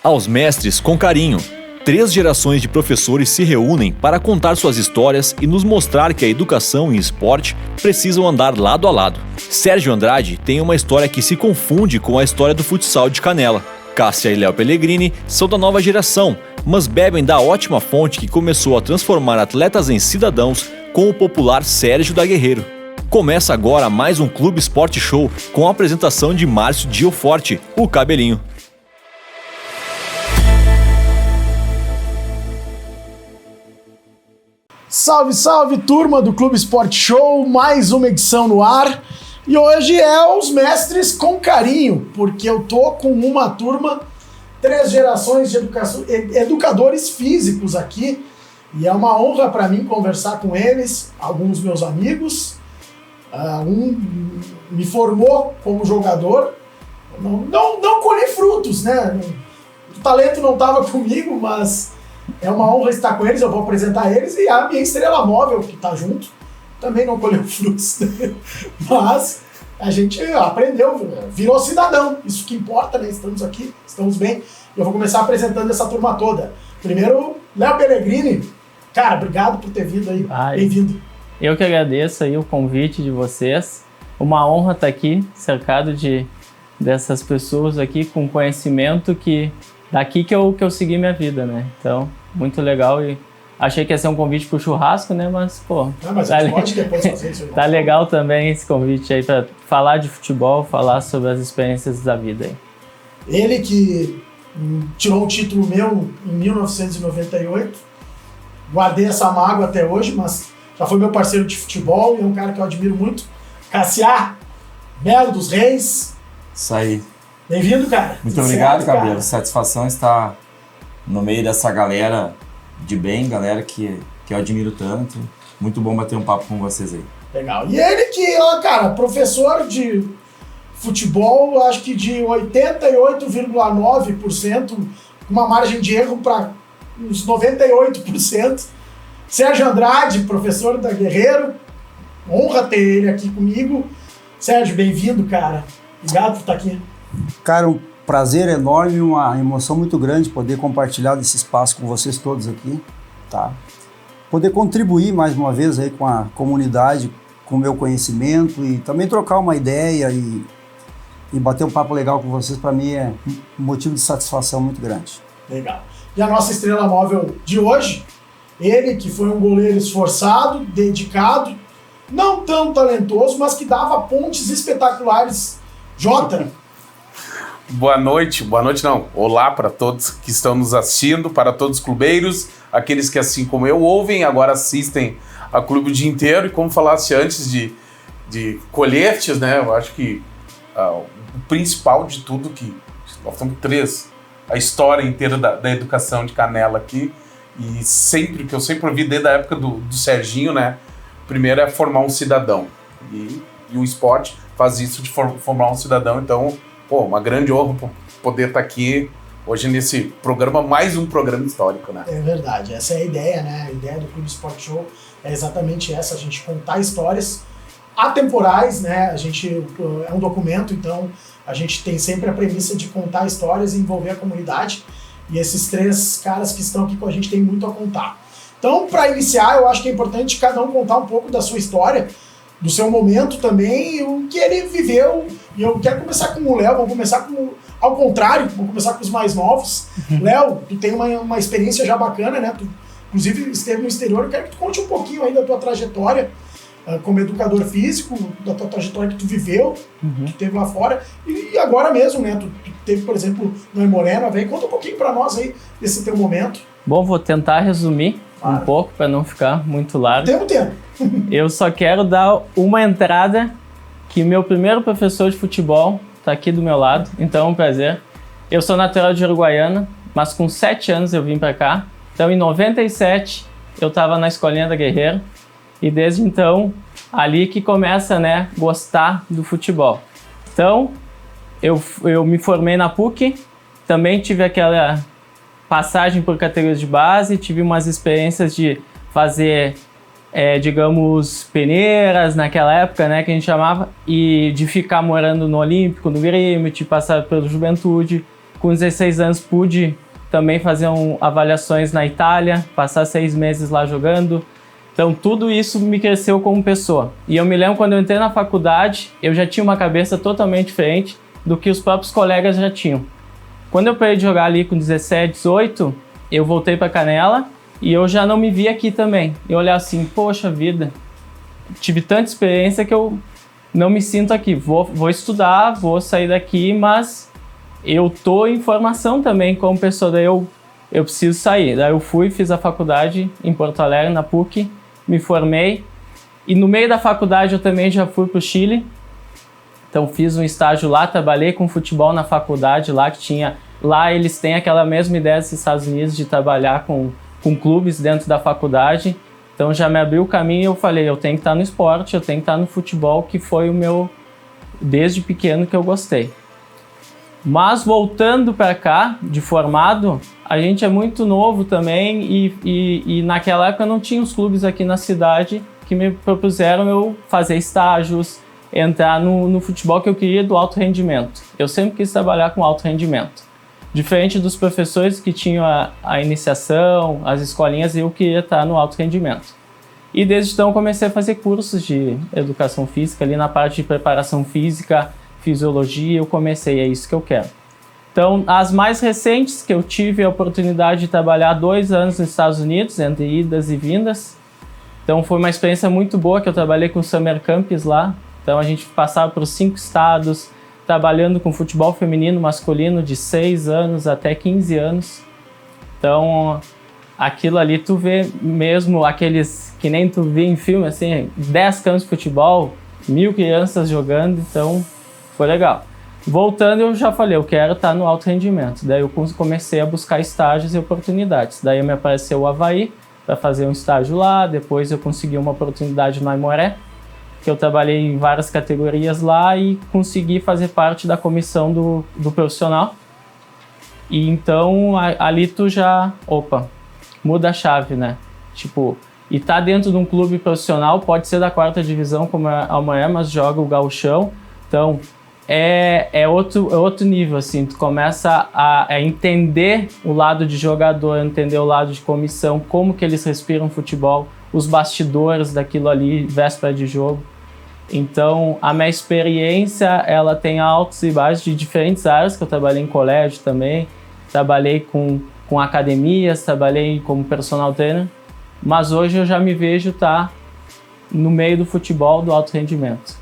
Aos mestres com carinho. 3 gerações de professores se reúnem para contar suas histórias e nos mostrar que a educação e esporte precisam andar lado a lado. Sérgio Andrade tem uma história que se confunde com a história do futsal de Canela. Cássia e Léo Pellegrini são da nova geração, mas bebem da ótima fonte que começou a transformar atletas em cidadãos com o popular Sérgio da Guerreiro. Começa agora mais um Clube Esporte Show com a apresentação de Márcio Dioforte, o Cabelinho. Salve, salve, turma do Clube Esporte Show, mais uma edição no ar. E hoje é os mestres com carinho, porque eu tô com uma turma, 3 gerações de educadores físicos aqui. E é uma honra para mim conversar com eles, alguns meus amigos. Um me formou como jogador, não colhi frutos, né? O talento não estava comigo, mas é uma honra estar com eles, eu vou apresentar eles, e a minha estrela móvel, que está junto, também não colheu frutos, né? Mas a gente aprendeu, virou cidadão, isso que importa, né? Estamos aqui, estamos bem, e eu vou começar apresentando essa turma toda. Primeiro, Léo Pellegrini, cara, obrigado por ter vindo aí, bem-vindo. Eu que agradeço aí o convite de vocês, uma honra estar aqui, cercado dessas pessoas aqui com conhecimento daqui que eu segui minha vida, né? Então, muito legal e achei que ia ser um convite pro churrasco, né? Mas, mas a gente pode depois fazer isso aí. Tá legal também esse convite aí para falar de futebol, falar sobre as experiências da vida aí. Ele que tirou um título meu em 1998, guardei essa mágoa até hoje, mas já foi meu parceiro de futebol e é um cara que eu admiro muito. Cássia, Belo dos Reis. Isso aí. Bem-vindo, cara. Muito obrigado, Cabelo. Satisfação estar no meio dessa galera de bem, galera que eu admiro tanto. Muito bom bater um papo com vocês aí. Legal. E ele que, cara, professor de futebol, acho que de 88,9%, uma margem de erro para uns 98%. Sérgio Andrade, professor da Guerreiro. Honra ter ele aqui comigo. Sérgio, bem-vindo, cara. Obrigado por estar aqui. Cara, um prazer enorme, uma emoção muito grande poder compartilhar desse espaço com vocês todos aqui, tá? Poder contribuir mais uma vez aí com a comunidade, com o meu conhecimento e também trocar uma ideia e bater um papo legal com vocês, para mim é um motivo de satisfação muito grande. Legal. E a nossa estrela móvel de hoje, ele que foi um goleiro esforçado, dedicado, não tão talentoso, mas que dava pontes espetaculares. Jota. Boa noite não, olá para todos que estão nos assistindo, para todos os clubeiros, aqueles que assim como eu ouvem, agora assistem a clube o dia inteiro, e como falasse antes de colheres, né, eu acho que o principal de tudo, que nós somos 3, a história inteira da educação de Canela aqui, e que eu sempre ouvi desde a época do Serginho, né, primeiro é formar um cidadão, e o esporte faz isso de formar um cidadão, então uma grande honra poder estar aqui hoje nesse programa, mais um programa histórico, né? É verdade, essa é a ideia, né? A ideia do Clube Esporte Show é exatamente essa, a gente contar histórias atemporais, né? A gente é um documento, então a gente tem sempre a premissa de contar histórias e envolver a comunidade, e esses 3 caras que estão aqui com a gente têm muito a contar. Então, para iniciar, eu acho que é importante cada um contar um pouco da sua história, do seu momento também, o que ele viveu. E eu quero começar com o Léo, vamos começar ao contrário, vamos começar com os mais novos. Léo, tu tem uma experiência já bacana, né? Tu, inclusive, esteve no exterior. Eu quero que tu conte um pouquinho aí da tua trajetória como educador físico, da tua trajetória que tu viveu, que teve lá fora. E agora mesmo, né? Tu teve, por exemplo, no Morena, velho. Conta um pouquinho pra nós aí desse teu momento. Bom, vou tentar resumir um pouco para não ficar muito largo. Temos tempo. Eu só quero dar uma entrada, que meu primeiro professor de futebol está aqui do meu lado, então é um prazer. Eu sou natural de Uruguaiana, mas com 7 anos eu vim para cá. Então em 97 eu estava na escolinha da Guerreiro e desde então ali que começa, né, gostar do futebol. Então eu me formei na PUC, também tive aquela passagem por categorias de base, tive umas experiências de fazer digamos, peneiras naquela época, né, que a gente chamava, e de ficar morando no Olímpico, no Grêmio, de passar pelo Juventude. Com 16 anos pude também fazer avaliações na Itália, passar 6 meses lá jogando. Então tudo isso me cresceu como pessoa. E eu me lembro quando eu entrei na faculdade, eu já tinha uma cabeça totalmente diferente do que os próprios colegas já tinham. Quando eu parei de jogar ali com 17, 18, eu voltei para Canela e eu já não me vi aqui também. Eu olhava assim, poxa vida, tive tanta experiência que eu não me sinto aqui. Vou estudar, vou sair daqui, mas eu tô em formação também como pessoa, daí eu preciso sair. Daí eu fui, fiz a faculdade em Porto Alegre, na PUC, me formei. E no meio da faculdade eu também já fui pro Chile. Então fiz um estágio lá, trabalhei com futebol na faculdade lá, lá eles têm aquela mesma ideia dos Estados Unidos de trabalhar com clubes dentro da faculdade. Então já me abriu o caminho e eu falei, eu tenho que estar no esporte, eu tenho que estar no futebol, que foi o meu, desde pequeno, que eu gostei. Mas voltando para cá, de formado, a gente é muito novo também e naquela época não tinha os clubes aqui na cidade que me propuseram eu fazer estágios, entrar no futebol que eu queria do alto rendimento. Eu sempre quis trabalhar com alto rendimento. Diferente dos professores que tinham a iniciação, as escolinhas, eu queria estar no alto rendimento. E desde então comecei a fazer cursos de educação física, ali na parte de preparação física, fisiologia, eu comecei, é isso que eu quero. Então, as mais recentes que eu tive a oportunidade de trabalhar 2 anos nos Estados Unidos, entre idas e vindas. Então, foi uma experiência muito boa, que eu trabalhei com Summer Camps lá. Então, a gente passava por 5 estados, trabalhando com futebol feminino, masculino, de 6 anos até 15 anos. Então, aquilo ali tu vê mesmo aqueles que nem tu vê em filme, assim, 10 campos de futebol, 1000 crianças jogando, então foi legal. Voltando, eu já falei, eu quero estar no alto rendimento. Daí eu comecei a buscar estágios e oportunidades. Daí me apareceu o Avaí para fazer um estágio lá, depois eu consegui uma oportunidade no Aimoré, que eu trabalhei em várias categorias lá e consegui fazer parte da comissão do profissional. E então ali tu já, muda a chave, né? Tipo, e tá dentro de um clube profissional, pode ser da 4ª divisão como é a Aimoré, mas joga o gauchão. Então é outro nível, assim, tu começa a entender o lado de jogador, entender o lado de comissão, como que eles respiram futebol, os bastidores daquilo ali, véspera de jogo. Então, a minha experiência, ela tem altos e baixos de diferentes áreas, que eu trabalhei em colégio também, trabalhei com academias, trabalhei como personal trainer, mas hoje eu já me vejo estar no meio do futebol do alto rendimento.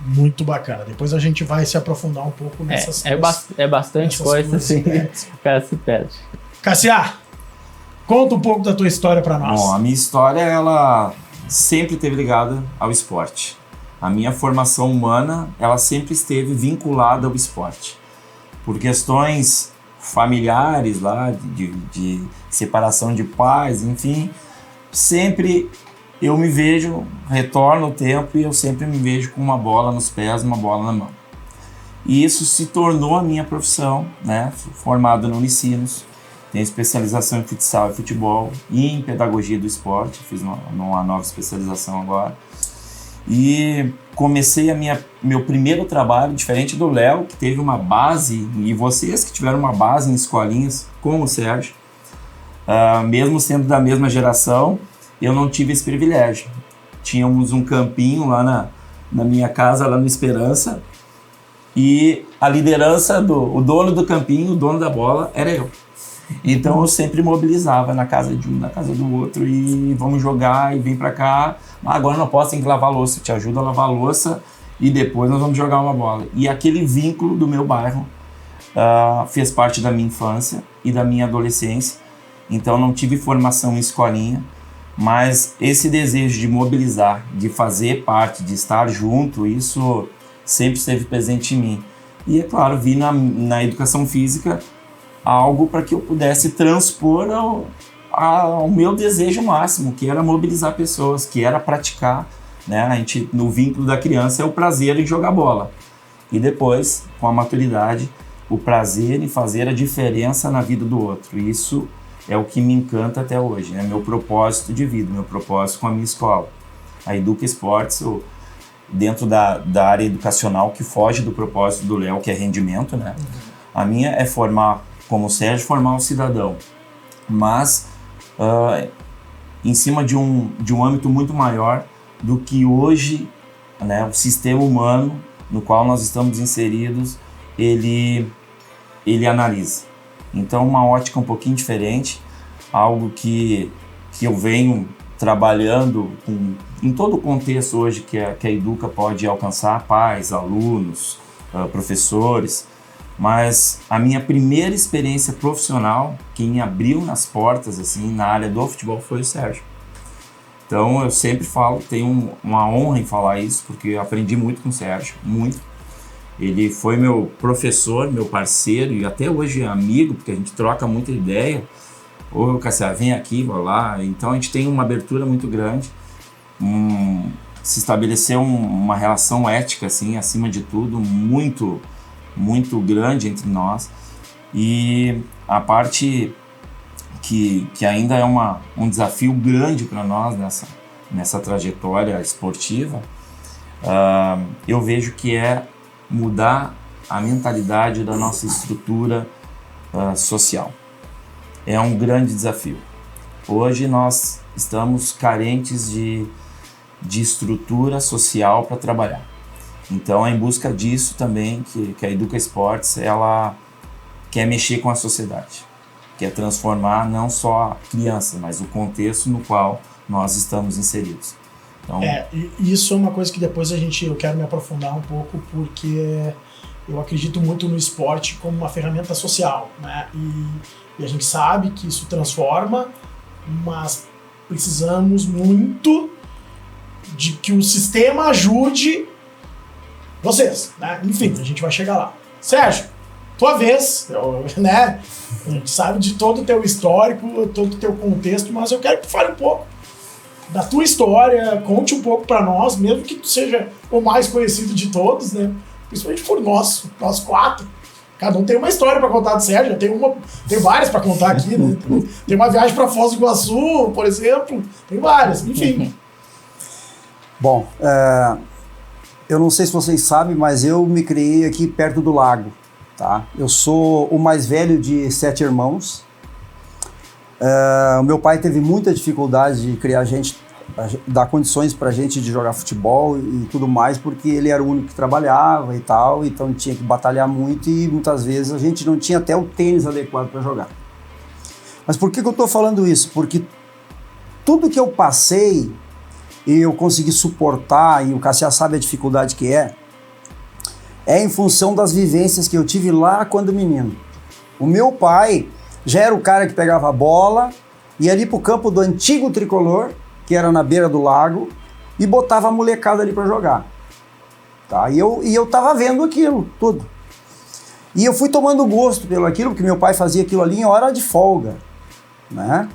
Muito bacana. Depois a gente vai se aprofundar um pouco nessas coisas. É bastante coisa, assim, o cara se perde. Cassia, conta um pouco da tua história para nós. Bom, a minha história, ela sempre esteve ligada ao esporte. A minha formação humana, ela sempre esteve vinculada ao esporte. Por questões familiares lá, de separação de pais, enfim, sempre eu me vejo, retorno o tempo e eu sempre me vejo com uma bola nos pés, uma bola na mão. E isso se tornou a minha profissão, né? Formado no Unicinos, tenho especialização em futsal e futebol e em pedagogia do esporte, fiz uma nova especialização agora. E comecei meu primeiro trabalho, diferente do Léo, que teve uma base, e vocês que tiveram uma base em escolinhas, com o Sérgio, mesmo sendo da mesma geração, eu não tive esse privilégio. Tínhamos um campinho lá na minha casa, lá no Esperança, e a liderança o dono do campinho, o dono da bola, era eu. Então eu sempre mobilizava na casa de um, na casa do outro, e vamos jogar, e vem pra cá. Agora não posso, tem que lavar a louça, eu te ajudo a lavar a louça, e depois nós vamos jogar uma bola. E aquele vínculo do meu bairro fez parte da minha infância e da minha adolescência. Então não tive formação em escolinha, mas esse desejo de mobilizar, de fazer parte, de estar junto, isso sempre esteve presente em mim. E é claro, vi na educação física algo para que eu pudesse transpor ao meu desejo máximo, que era mobilizar pessoas, que era praticar, né? No vínculo da criança é o prazer em jogar bola. E depois, com a maturidade, o prazer em fazer a diferença na vida do outro. Isso é o que me encanta até hoje, né? Meu propósito de vida, meu propósito com a minha escola. A Educa Esportes, dentro da área educacional, que foge do propósito do Léo, que é rendimento, né? A minha é formar, como o Sérgio, formar um cidadão, mas em cima de um âmbito muito maior do que hoje, né, o sistema humano no qual nós estamos inseridos, ele analisa. Então, uma ótica um pouquinho diferente, algo que eu venho trabalhando em todo o contexto hoje que a Educa pode alcançar, pais, alunos, professores, mas a minha primeira experiência profissional, quem abriu nas portas assim na área do futebol foi o Sérgio. Então eu sempre falo, tenho uma honra em falar isso, porque eu aprendi muito com o Sérgio, muito. Ele foi meu professor, meu parceiro e até hoje é amigo, porque a gente troca muita ideia. Ô, Cassia, vem aqui, vou lá. Então a gente tem uma abertura muito grande, se estabeleceu uma relação ética, assim, acima de tudo, muito, muito grande entre nós. E a parte que ainda é um desafio grande para nós nessa trajetória esportiva, eu vejo que é mudar a mentalidade da nossa estrutura social. É um grande desafio. Hoje nós estamos carentes de estrutura social para trabalhar. Então é em busca disso também que a Educa Esportes ela quer mexer com a sociedade, quer transformar não só a criança, mas o contexto no qual nós estamos inseridos. Então, isso é uma coisa que depois eu quero me aprofundar um pouco, porque eu acredito muito no esporte como uma ferramenta social, né? E a gente sabe que isso transforma, mas precisamos muito de que o sistema ajude vocês, né? Enfim, a gente vai chegar lá. Sérgio, tua vez, né? A gente sabe de todo o teu histórico, todo o teu contexto, mas eu quero que tu fale um pouco da tua história, conte um pouco para nós, mesmo que tu seja o mais conhecido de todos, né? Principalmente por nós 4. Cada um tem uma história para contar do Sérgio, tem várias para contar aqui, né? Tem uma viagem para Foz do Iguaçu, por exemplo, tem várias, enfim. Bom, eu não sei se vocês sabem, mas eu me criei aqui perto do lago, tá? Eu sou o mais velho de 7 irmãos. O meu pai teve muita dificuldade de criar gente, dar condições pra gente de jogar futebol e tudo mais, porque ele era o único que trabalhava e tal, então tinha que batalhar muito e muitas vezes a gente não tinha até o tênis adequado para jogar. Mas por que eu tô falando isso? Porque tudo que eu passei e eu consegui suportar, e o Cassia sabe a dificuldade que é em função das vivências que eu tive lá quando menino. O meu pai já era o cara que pegava a bola, ia ali pro campo do antigo Tricolor, que era na beira do lago, e botava a molecada ali para jogar. Tá? E eu tava vendo aquilo tudo. E eu fui tomando gosto pelo aquilo, porque meu pai fazia aquilo ali em hora de folga, né?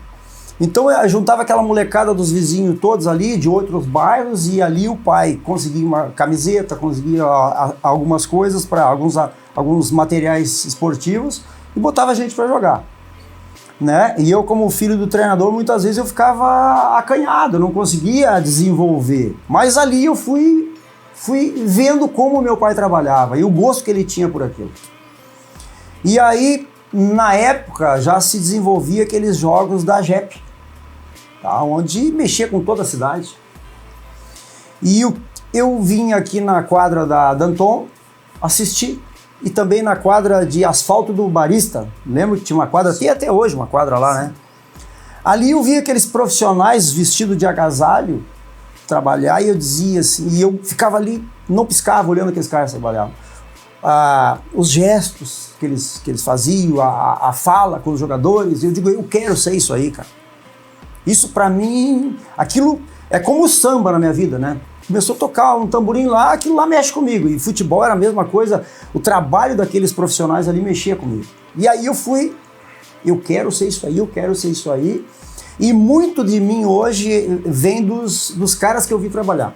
Então eu juntava aquela molecada dos vizinhos todos ali, de outros bairros, e ali o pai conseguia uma camiseta, conseguia algumas coisas, para alguns materiais esportivos, e botava a gente para jogar. Né? E eu, como filho do treinador, muitas vezes eu ficava acanhado, não conseguia desenvolver. Mas ali eu fui vendo como meu pai trabalhava e o gosto que ele tinha por aquilo. E aí, na época, já se desenvolvia aqueles jogos da JEP, tá? Onde mexia com toda a cidade. E eu vim aqui na quadra da Danton assistir. E também na quadra de asfalto do Barista. Lembro que tinha uma quadra, tem até hoje uma quadra lá, né? Ali eu via aqueles profissionais vestidos de agasalho trabalhar e eu dizia assim, e eu ficava ali, não piscava olhando aqueles caras trabalhavam. Os gestos que eles faziam, a fala com os jogadores, eu digo, eu quero ser isso aí, cara. Isso pra mim, aquilo é como o samba na minha vida, né? Começou a tocar um tamborim lá, aquilo lá mexe comigo. E futebol era a mesma coisa, o trabalho daqueles profissionais ali mexia comigo. E aí eu quero ser isso aí, eu quero ser isso aí. E muito de mim hoje vem dos caras que eu vi trabalhar,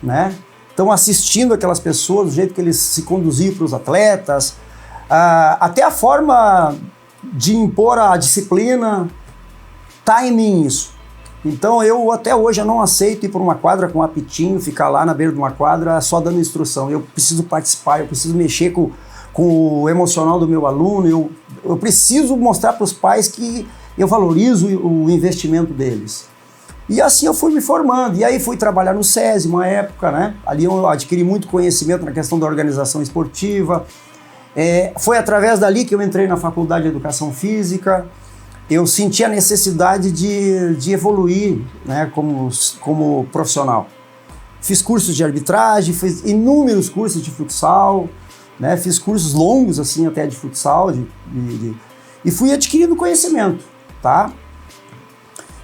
né? Então assistindo aquelas pessoas, do jeito que eles se conduziam para os atletas, até a forma de impor a disciplina, tá em mim isso. Então eu até hoje eu não aceito ir por uma quadra com um apitinho, ficar lá na beira de uma quadra só dando instrução. Eu preciso participar, eu preciso mexer com com o emocional do meu aluno, eu preciso mostrar para os pais que eu valorizo o investimento deles. E assim eu fui me formando, e aí fui trabalhar no SESI uma época, né? Ali eu adquiri muito conhecimento na questão da organização esportiva. Foi através dali que eu entrei na Faculdade de Educação Física. Eu senti a necessidade de evoluir, né, como profissional. Fiz cursos de arbitragem, fiz inúmeros cursos de futsal, né, fiz cursos longos assim até de futsal, e fui adquirindo conhecimento, tá?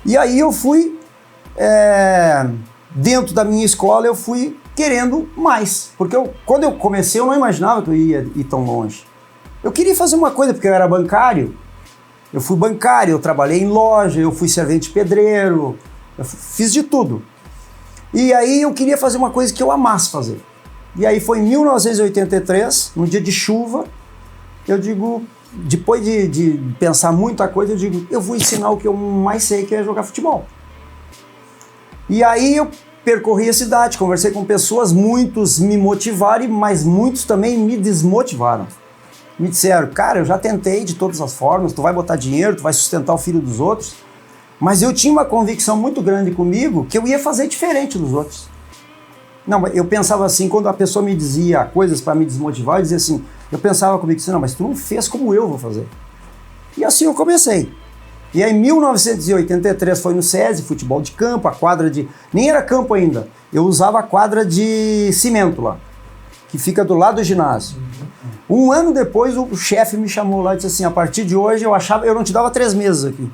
E aí eu fui, dentro da minha escola, eu fui querendo mais, porque quando eu comecei eu não imaginava que eu ia ir tão longe. Eu queria fazer uma coisa, porque eu era bancário. Eu fui bancário, eu trabalhei em loja, eu fui servente pedreiro, eu fiz de tudo. E aí eu queria fazer uma coisa que eu amasse fazer. E aí foi em 1983, num dia de chuva, eu digo, depois de pensar muita coisa, eu digo, eu vou ensinar o que eu mais sei, que é jogar futebol. E aí eu percorri a cidade, conversei com pessoas, muitos me motivaram, mas muitos também me desmotivaram. Me disseram, cara, eu já tentei de todas as formas, tu vai botar dinheiro, tu vai sustentar o filho dos outros, mas eu tinha uma convicção muito grande comigo que eu ia fazer diferente dos outros. Não, eu pensava assim, quando a pessoa me dizia coisas para me desmotivar, eu dizia assim, eu pensava comigo assim, não, mas tu não fez como eu vou fazer. E assim eu comecei. E aí em 1983 foi no SESI, futebol de campo, a quadra de... Nem era campo ainda, eu usava a quadra de cimento lá, que fica do lado do ginásio. Um ano depois, o chefe me chamou lá e disse assim, a partir de hoje, eu não te dava 3 meses aqui.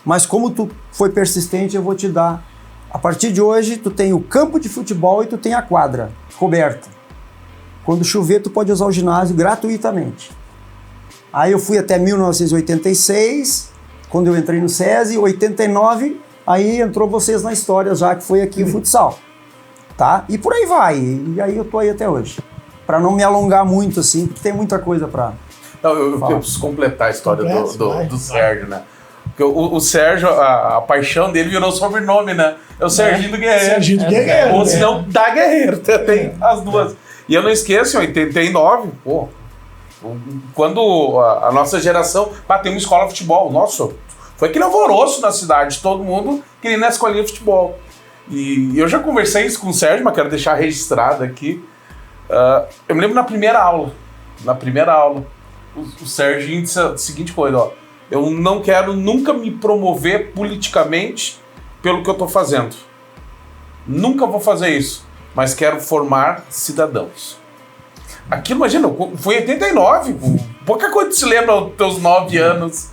Mas como tu foi persistente, eu vou te dar. A partir de hoje, tu tem o campo de futebol e tu tem a quadra coberta. Quando chover, tu pode usar o ginásio gratuitamente. Aí eu fui até 1986, quando eu entrei no SESI, 89, aí entrou vocês na história já, que foi aqui o futsal. Tá? E por aí vai. E aí eu tô aí até hoje. Para não me alongar muito, assim, porque tem muita coisa para... Não, eu preciso completar a história do Sérgio, né? Porque o Sérgio, a paixão dele virou sobrenome, né? É o Serginho do Guerreiro. Serginho do Guerreiro. Ou se não, da Guerreiro. Tem as duas. E eu não esqueço, em 89, pô, quando a nossa geração... tem uma escola de futebol. Nossa, foi aquele alvoroço na cidade. Todo mundo queria ir na escolinha de futebol. E eu já conversei isso com o Sérgio, mas quero deixar registrado aqui. Eu me lembro na primeira aula, o Serginho disse a seguinte coisa, ó, eu não quero nunca me promover politicamente pelo que eu tô fazendo. Nunca vou fazer isso, mas quero formar cidadãos. Aqui, imagina, foi em 89, pouca coisa se lembra dos teus 9 anos.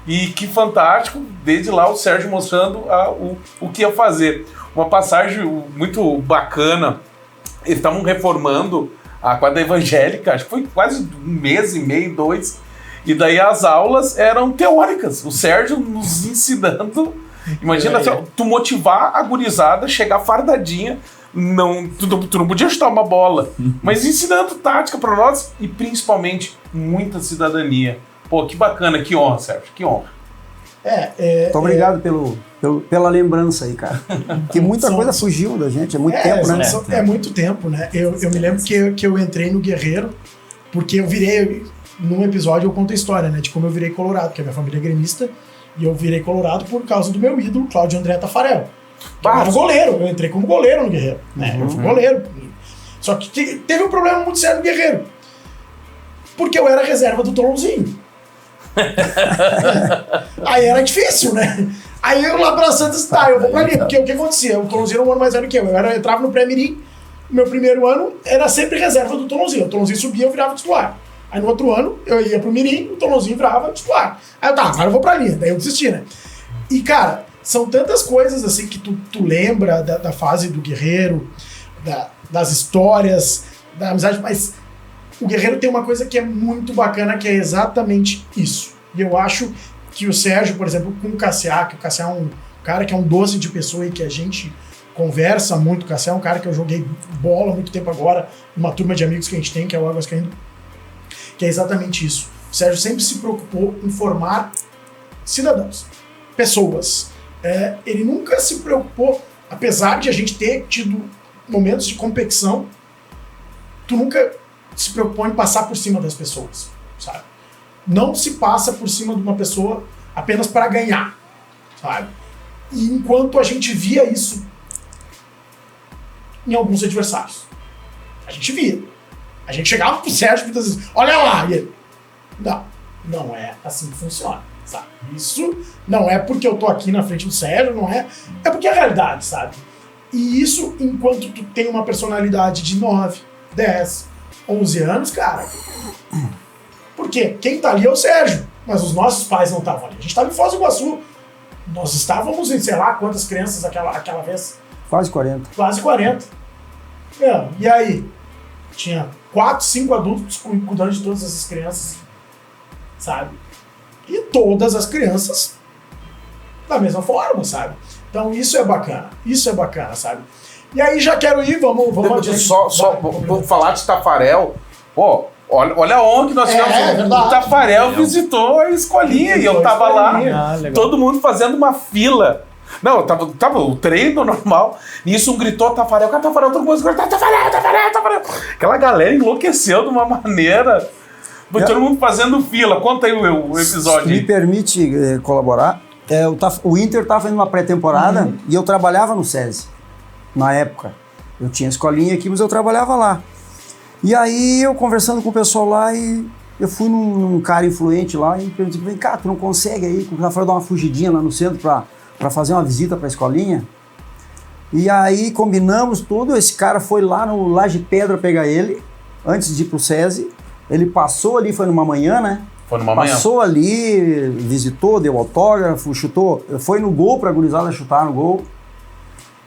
E que fantástico, desde lá o Sérgio mostrando o que ia fazer. Uma passagem muito bacana. Eles estavam reformando a quadra evangélica, acho que foi quase 1 mês e meio, 2. E daí as aulas eram teóricas. O Sérgio nos ensinando. Imagina, tu motivar a gurizada, chegar fardadinha. Tu não podia chutar uma bola, mas ensinando tática para nós e principalmente muita cidadania. Pô, que bacana, que honra, Sérgio, que honra. Muito obrigado pela lembrança aí, cara. Que muita coisa fugiu da gente, é muito tempo, né? É muito tempo, né? Eu me lembro que eu entrei no Guerreiro, porque eu virei, num episódio eu conto a história, né? De como eu virei colorado, porque a minha família é gremista, e eu virei colorado por causa do meu ídolo, Cláudio André Tafarel. Eu era goleiro, eu entrei como goleiro no Guerreiro, né? Eu fui goleiro. Só que teve um problema muito sério no Guerreiro, porque eu era reserva do Tolãozinho. Aí era difícil, né? Aí eu lá pra Santos, eu vou pra ali, porque o que acontecia? O Tolãozinho era um ano mais velho que eu entrava no pré-mirim, meu primeiro ano era sempre reserva do Tolãozinho. O Tolãozinho subia, eu virava titular. Aí no outro ano, eu ia pro mirim, o Tolãozinho virava titular. Aí eu, agora eu vou pra linha, daí eu desisti, né? E cara, são tantas coisas assim que tu lembra da fase do Guerreiro, das histórias, da amizade, mas o Guerreiro tem uma coisa que é muito bacana, que é exatamente isso. E eu acho que o Sérgio, por exemplo, com o Cassiá, que o Cassiá é um cara que é um doce de pessoa e que a gente conversa muito. O Cassiá é um cara que eu joguei bola há muito tempo agora, uma turma de amigos que a gente tem, que é o Águas Caindo, que é exatamente isso. O Sérgio sempre se preocupou em formar cidadãos, pessoas. Ele nunca se preocupou, apesar de a gente ter tido momentos de competição, tu nunca se preocupou em passar por cima das pessoas, sabe? Não se passa por cima de uma pessoa apenas para ganhar, sabe? E enquanto a gente via isso em alguns adversários. A gente via. A gente chegava pro Sérgio muitas vezes, olha lá! E ele, não é assim que funciona, sabe? Isso não é porque eu tô aqui na frente do Sérgio, não é... É porque é a realidade, sabe? E isso, enquanto tu tem uma personalidade de 9, 10, 11 anos, cara... Porque quem tá ali é o Sérgio, mas os nossos pais não estavam ali. A gente tava em Foz do Iguaçu. Nós estávamos em, sei lá, quantas crianças aquela vez? Quase 40. Quase 40. E aí? Tinha 4, 5 adultos cuidando de todas essas crianças, sabe? E todas as crianças da mesma forma, sabe? Então isso é bacana, sabe? E aí já quero ir, vamos adiante. Vou falar de Tafarel, pô, olha onde nós tivemos. O Tafarel visitou a escolinha e eu tava lá, todo mundo fazendo uma fila. Não, tava o treino normal. Nisso gritou Tafarel, todo mundo gritou Tafarel. Aquela galera enlouqueceu de uma maneira. Todo mundo fazendo fila. Conta aí o episódio. Se me permite colaborar, o Inter estava em uma pré-temporada e eu trabalhava no SESI. Na época. Eu tinha escolinha aqui, mas eu trabalhava lá. E aí eu conversando com o pessoal lá e eu fui num cara influente lá e perguntei, vem cá, tu não consegue aí? O Tafarel dar uma fugidinha lá no centro para fazer uma visita para a escolinha. E aí combinamos tudo, esse cara foi lá no Laje Pedra pegar ele, antes de ir pro SESI. Ele passou ali, foi numa manhã, né? Foi numa manhã. Passou ali, visitou, deu autógrafo, chutou, foi no gol pra gurizada chutar no gol.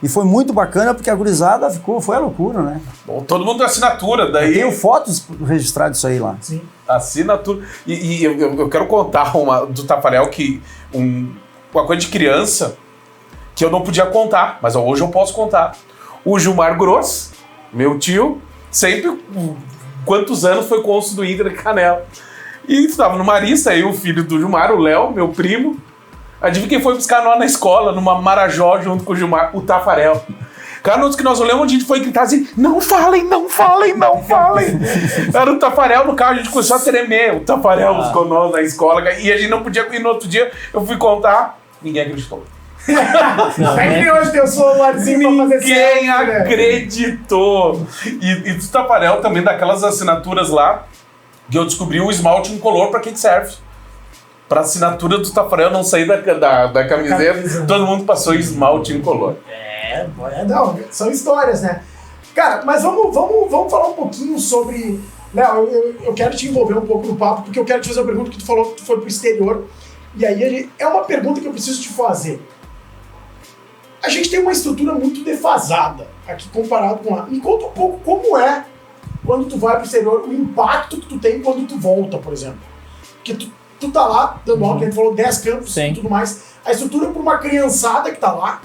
E foi muito bacana porque a gurizada foi a loucura, né? Bom, todo mundo tem assinatura, daí... Eu tenho fotos registradas disso aí lá. Sim. Assinatura. E eu quero contar do Tafarel que uma coisa de criança que eu não podia contar, mas hoje eu posso contar. O Gilmar Gross, meu tio, sempre, quantos anos foi cônsul do Inter de Canela. E estava no Marista, aí o filho do Gilmar, o Léo, meu primo. Adivinha quem foi buscar nós na escola, numa Marajó, junto com o Gilmar? O Tafarel. Cara, no que nós olhamos, a gente foi gritar assim, não falem. Era o Tafarel no carro, a gente começou a tremer. O Tafarel buscou nós na escola e a gente não podia ir. No outro dia, eu fui contar, ninguém acreditou. Sempre hoje tem o celularzinho pra fazer Ninguém acreditou. E o Tafarel também, daquelas assinaturas lá, que eu descobri o esmalte incolor, pra que serve? Pra assinatura do Tafarel não sair da camiseta, todo mundo passou esmalte incolor. Não, são histórias, né? Cara, mas vamos falar um pouquinho sobre... Léo, eu quero te envolver um pouco no papo, porque eu quero te fazer uma pergunta que tu falou que tu foi pro exterior, e aí é uma pergunta que eu preciso te fazer. A gente tem uma estrutura muito defasada aqui comparado com lá. Me conta um pouco como é quando tu vai pro exterior, o impacto que tu tem quando tu volta, por exemplo. Porque tu tá lá, dando aula, que a gente falou 10 campos e tudo mais. A estrutura é para uma criançada que tá lá.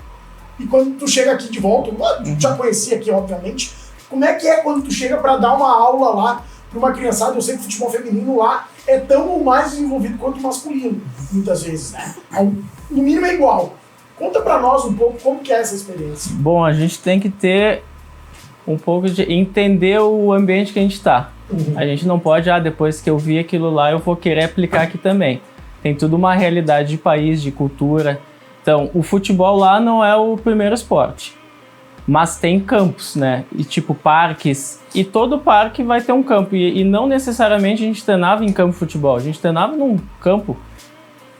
E quando tu chega aqui de volta, tu já conhecia aqui, obviamente. Como é que é quando tu chega para dar uma aula lá para uma criançada? Eu sei que o futebol feminino lá é tão ou mais desenvolvido quanto o masculino, muitas vezes, né? No mínimo é igual. Conta para nós um pouco como que é essa experiência. Bom, a gente tem que ter um pouco de entender o ambiente que a gente está. A gente não pode, depois que eu vi aquilo lá, eu vou querer aplicar aqui também. Tem tudo uma realidade de país, de cultura. Então, o futebol lá não é o primeiro esporte, mas tem campos, né? E tipo parques, e todo parque vai ter um campo. E não necessariamente a gente treinava em campo de futebol, a gente treinava num campo.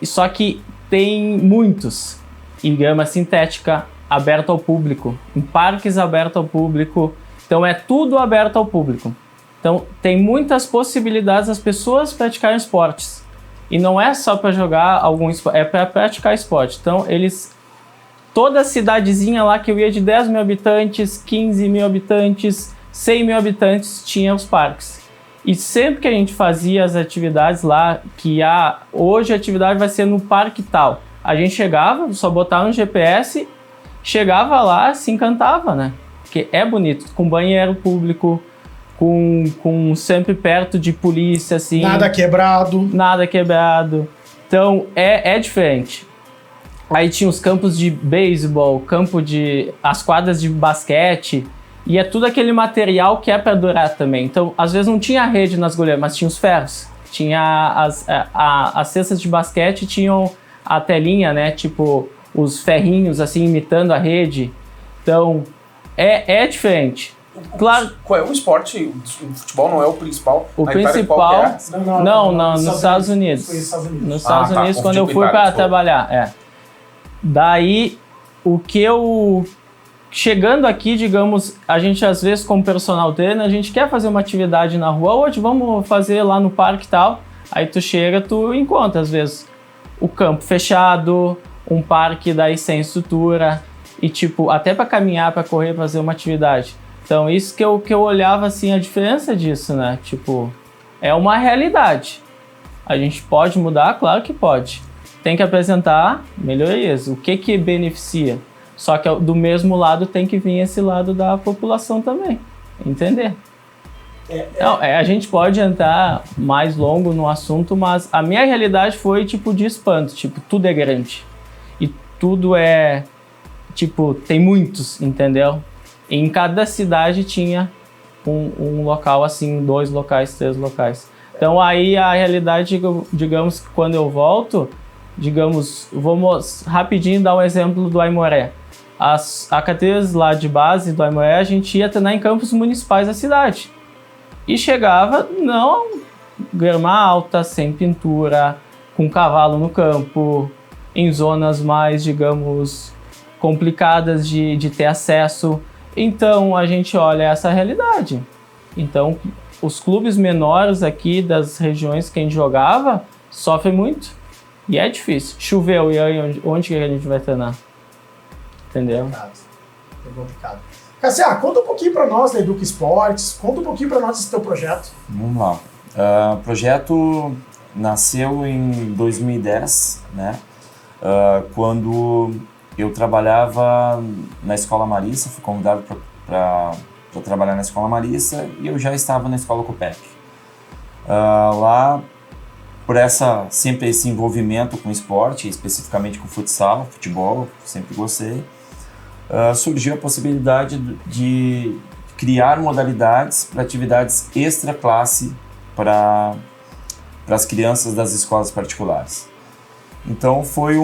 E só que tem muitos, em grama sintética, aberto ao público, em parques abertos ao público. Então é tudo aberto ao público. Então tem muitas possibilidades das pessoas praticarem esportes. E não é só para jogar algum esporte, é para praticar esporte. Então toda cidadezinha lá que eu ia de 10 mil habitantes, 15 mil habitantes, 100 mil habitantes, tinha os parques. E sempre que a gente fazia as atividades lá, hoje a atividade vai ser no parque tal. A gente chegava, só botava no GPS, chegava lá, se encantava, né? Porque é bonito, com banheiro público, com sempre perto de polícia, assim. Nada quebrado. Então, é diferente. Aí tinha os campos de beisebol, as quadras de basquete. E é tudo aquele material que é para durar também. Então, às vezes não tinha rede nas goleiras, mas tinha os ferros. Tinha as cestas de basquete, tinham a telinha, né? Tipo, os ferrinhos, assim, imitando a rede. Então, é diferente. Claro. Qual é o esporte? O futebol não é o principal? O Na Itália, principal... qual que é? Não, nos Estados Unidos. Foi nos Estados Unidos. Nos Estados tá, Unidos, quando eu confundi fui com para Itália, trabalhar. Daí, o que eu... Chegando aqui, digamos, a gente às vezes como personal trainer, a gente quer fazer uma atividade na rua, hoje vamos fazer lá no parque e tal. Aí tu chega, tu encontra às vezes o campo fechado, um parque daí sem estrutura e tipo, até para caminhar, para correr, pra fazer uma atividade. Então isso que eu olhava assim, a diferença disso, né? Tipo, é uma realidade. A gente pode mudar? Claro que pode. Tem que apresentar melhorias. O que beneficia? Só que do mesmo lado tem que vir esse lado da população também, entender. Não, a gente pode entrar mais longo no assunto, mas a minha realidade foi tipo de espanto, tipo, tudo é grande. E tudo é, tipo, tem muitos, entendeu? E em cada cidade tinha um local assim, 2 locais, 3 locais. Então aí a realidade, digamos que quando eu volto, digamos, vamos rapidinho dar um exemplo do Aimoré. As categorias lá de base do Aimoré, a gente ia treinar em campos municipais da cidade. E chegava, não, grama alta, sem pintura, com cavalo no campo, em zonas mais, digamos, complicadas de ter acesso. Então, a gente olha essa realidade. Então, os clubes menores aqui das regiões que a gente jogava sofrem muito. E é difícil. Choveu, e aí onde que a gente vai treinar? Entendeu? É complicado. Cassia, conta um pouquinho para nós da Educa Esportes, conta um pouquinho para nós desse teu projeto. Vamos lá. O projeto nasceu em 2010, né? Quando eu trabalhava na Escola Marista, fui convidado para trabalhar na Escola Marista e eu já estava na Escola Copec. Lá, por sempre esse envolvimento com esporte, especificamente com futsal, futebol, sempre gostei, surgiu a possibilidade de criar modalidades para atividades extra classe para as crianças das escolas particulares. Então foi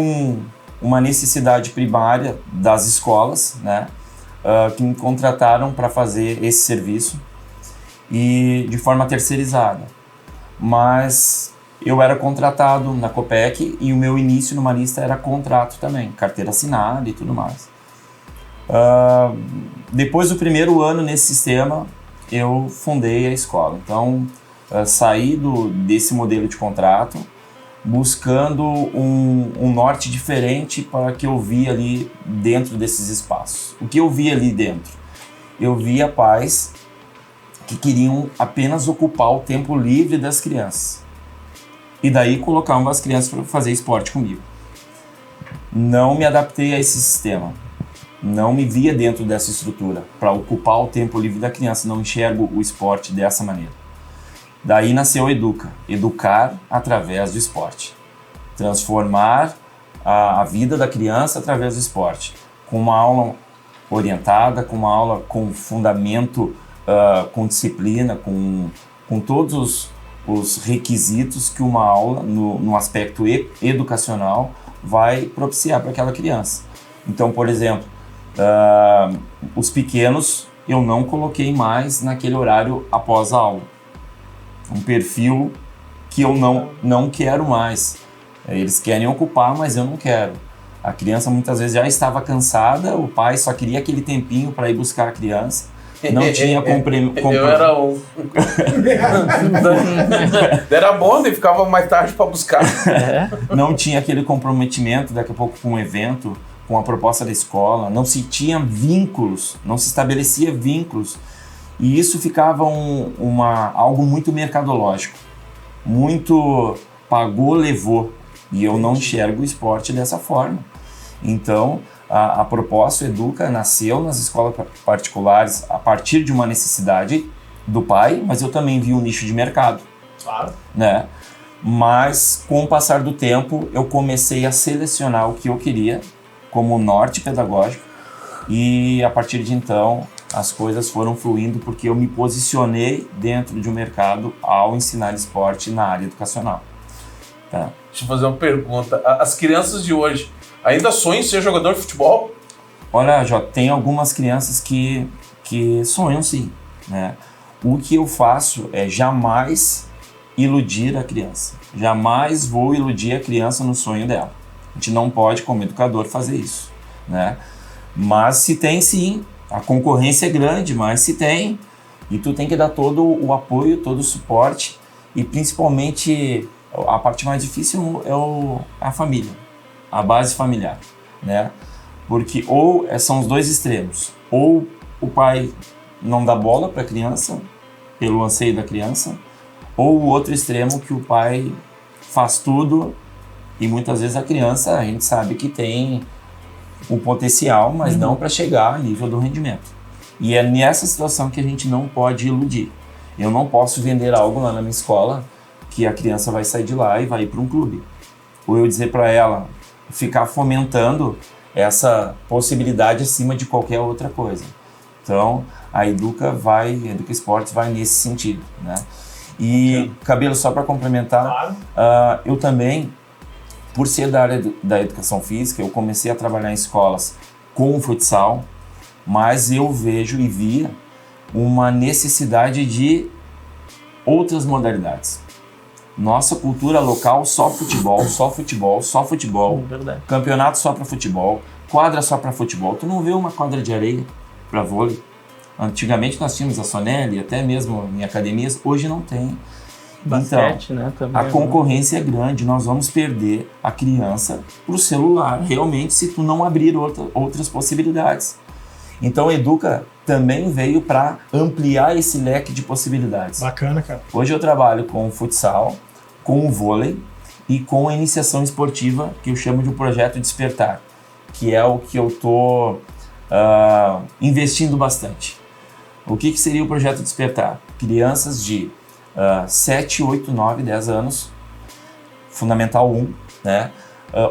uma necessidade primária das escolas, né, que me contrataram para fazer esse serviço e de forma terceirizada. Mas eu era contratado na Copec e o meu início no Marista era contrato também, carteira assinada e tudo mais. Depois do primeiro ano nesse sistema, eu fundei a escola. Então, saí desse modelo de contrato, buscando um norte diferente para que eu via ali dentro desses espaços. O que eu via ali dentro? Eu via pais que queriam apenas ocupar o tempo livre das crianças. E daí colocavam as crianças para fazer esporte comigo. Não me adaptei a esse sistema. Não me via dentro dessa estrutura para ocupar o tempo livre da criança. Não enxergo o esporte dessa maneira. Daí nasceu Educa. Educar através do esporte. Transformar a vida da criança através do esporte. Com uma aula orientada, com uma aula com fundamento, com disciplina, com todos os requisitos que uma aula, no aspecto educacional, vai propiciar para aquela criança. Então, por exemplo, os pequenos eu não coloquei mais naquele horário após a aula. Um perfil que eu não quero mais. Eles querem ocupar, mas eu não quero. A criança muitas vezes já estava cansada, o pai só queria aquele tempinho para ir buscar a criança. Não tinha Eu era um. Era bom, ele ficava mais tarde para buscar. Não tinha aquele comprometimento, daqui a pouco com um evento, com a proposta da escola. Não se tinha vínculos, não se estabelecia vínculos. E isso ficava algo muito mercadológico. Muito pagou, levou. E eu não enxergo o esporte dessa forma. Então, a proposta Educa nasceu nas escolas particulares a partir de uma necessidade do pai, mas eu também vi um nicho de mercado. Claro. Né? Mas, com o passar do tempo, eu comecei a selecionar o que eu queria como norte pedagógico e, a partir de então, as coisas foram fluindo porque eu me posicionei dentro de um mercado ao ensinar esporte na área educacional. Tá? Deixa eu fazer uma pergunta. As crianças de hoje ainda sonham em ser jogador de futebol? Olha, Jota, tem algumas crianças que sonham sim, né? O que eu faço é jamais iludir a criança. Jamais vou iludir a criança no sonho dela. A gente não pode, como educador, fazer isso, né? Mas se tem sim, a concorrência é grande, mas se tem, e tu tem que dar todo o apoio, todo o suporte, e principalmente a parte mais difícil é a família, a base familiar, né? Porque ou são os dois extremos, ou o pai não dá bola para a criança, pelo anseio da criança, ou o outro extremo que o pai faz tudo e muitas vezes a criança, a gente sabe que tem o potencial, mas não para chegar ao nível do rendimento. E é nessa situação que a gente não pode iludir. Eu não posso vender algo lá na minha escola que a criança vai sair de lá e vai ir para um clube. Ou eu dizer para ela, ficar fomentando essa possibilidade acima de qualquer outra coisa. Então, a Educa Esportes vai nesse sentido, né? E, Cabelo, só para complementar, eu também, por ser da área da educação física, eu comecei a trabalhar em escolas com o futsal, mas eu vejo e via uma necessidade de outras modalidades. Nossa cultura local, só futebol, só futebol, só futebol. Verdade. Campeonato só para futebol, quadra só para futebol. Tu não vê uma quadra de areia para vôlei. Antigamente nós tínhamos a Sonelli, até mesmo em academias, hoje não tem. Basquete, então, né? Também a concorrência é grande, nós vamos perder a criança para o celular, realmente, se tu não abrir outras possibilidades. Então, a Educa também veio para ampliar esse leque de possibilidades. Bacana, cara. Hoje eu trabalho com o futsal, com o vôlei e com a iniciação esportiva, que eu chamo de um projeto Despertar, que é o que eu estou investindo bastante. O que seria o projeto Despertar? Crianças de 7, 8, 9, 10 anos, Fundamental 1, né?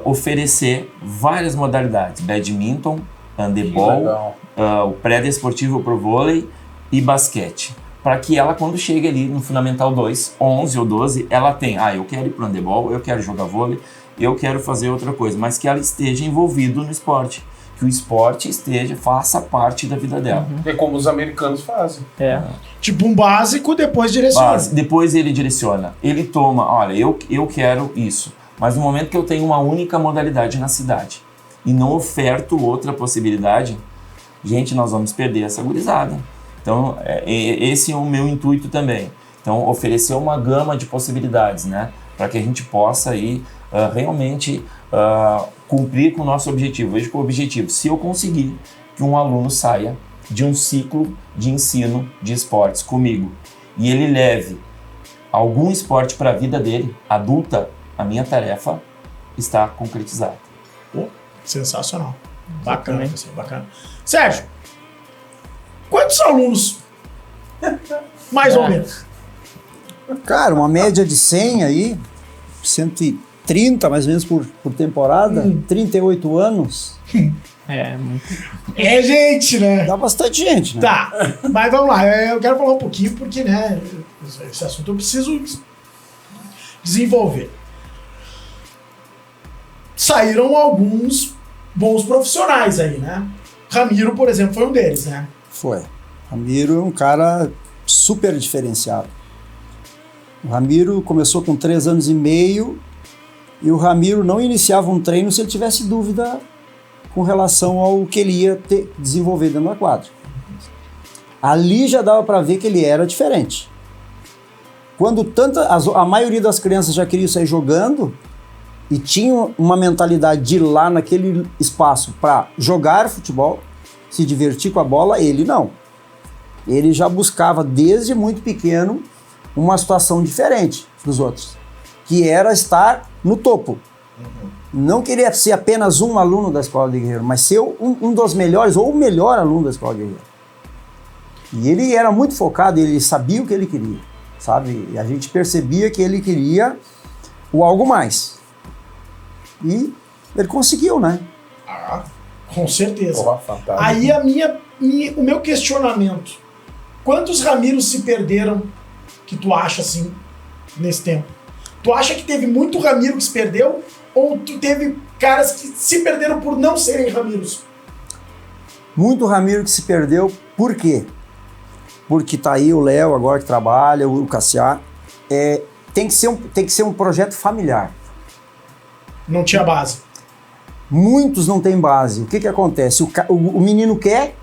Oferecer várias modalidades, badminton, handebol, o pré-desportivo pro vôlei e basquete, para que ela, quando chega ali no Fundamental 2, 11 ou 12, ela tem, eu quero ir pro handebol, eu quero jogar vôlei, eu quero fazer outra coisa, mas que ela esteja envolvida no esporte, que o esporte faça parte da vida dela. É como os americanos fazem. Tipo um básico, depois direciona. Depois ele direciona. Ele toma, olha, eu quero isso. Mas no momento que eu tenho uma única modalidade na cidade e não oferto outra possibilidade, gente, nós vamos perder essa gurizada. Então, esse é o meu intuito também. Então, oferecer uma gama de possibilidades, né? Para que a gente possa aí realmente cumprir com o nosso objetivo. Veja que o objetivo, se eu conseguir que um aluno saia de um ciclo de ensino de esportes comigo e ele leve algum esporte para a vida dele, adulta, a minha tarefa está concretizada. Sensacional. Bacana, bacana. Sérgio, quantos alunos? Mais ou menos. Cara, uma média de 100 aí, 130 mais ou menos por temporada, 38 anos. É gente, né? Dá bastante gente, né? Tá, mas vamos lá. Eu quero falar um pouquinho porque, né, esse assunto eu preciso desenvolver. Saíram alguns bons profissionais aí, né? Ramiro, por exemplo, foi um deles, né? Foi. Ramiro é um cara super diferenciado. O Ramiro começou com 3 anos e meio e o Ramiro não iniciava um treino se ele tivesse dúvida com relação ao que ele ia desenvolver dentro da quadra. Ali já dava para ver que ele era diferente. Quando a maioria das crianças já queria sair jogando e tinham uma mentalidade de ir lá naquele espaço para jogar futebol, se divertir com a bola, ele não. Ele já buscava desde muito pequeno uma situação diferente dos outros, que era estar no topo. Não queria ser apenas um aluno da Escola de Guerreiro, mas ser um dos melhores ou o melhor aluno da Escola de Guerreiro. E ele era muito focado, ele sabia o que ele queria, sabe? E a gente percebia que ele queria o algo mais. E ele conseguiu, né? Com certeza. Ó, fantástico. Aí o meu questionamento. Quantos Ramiros se perderam que tu acha assim, nesse tempo? Tu acha que teve muito Ramiro que se perdeu? Ou tu teve caras que se perderam por não serem Ramiros? Muito Ramiro que se perdeu, por quê? Porque tá aí o Léo agora que trabalha, o Cassiá. Tem que ser um projeto familiar. Não tinha base. Muitos não têm base. O que acontece? O menino quer,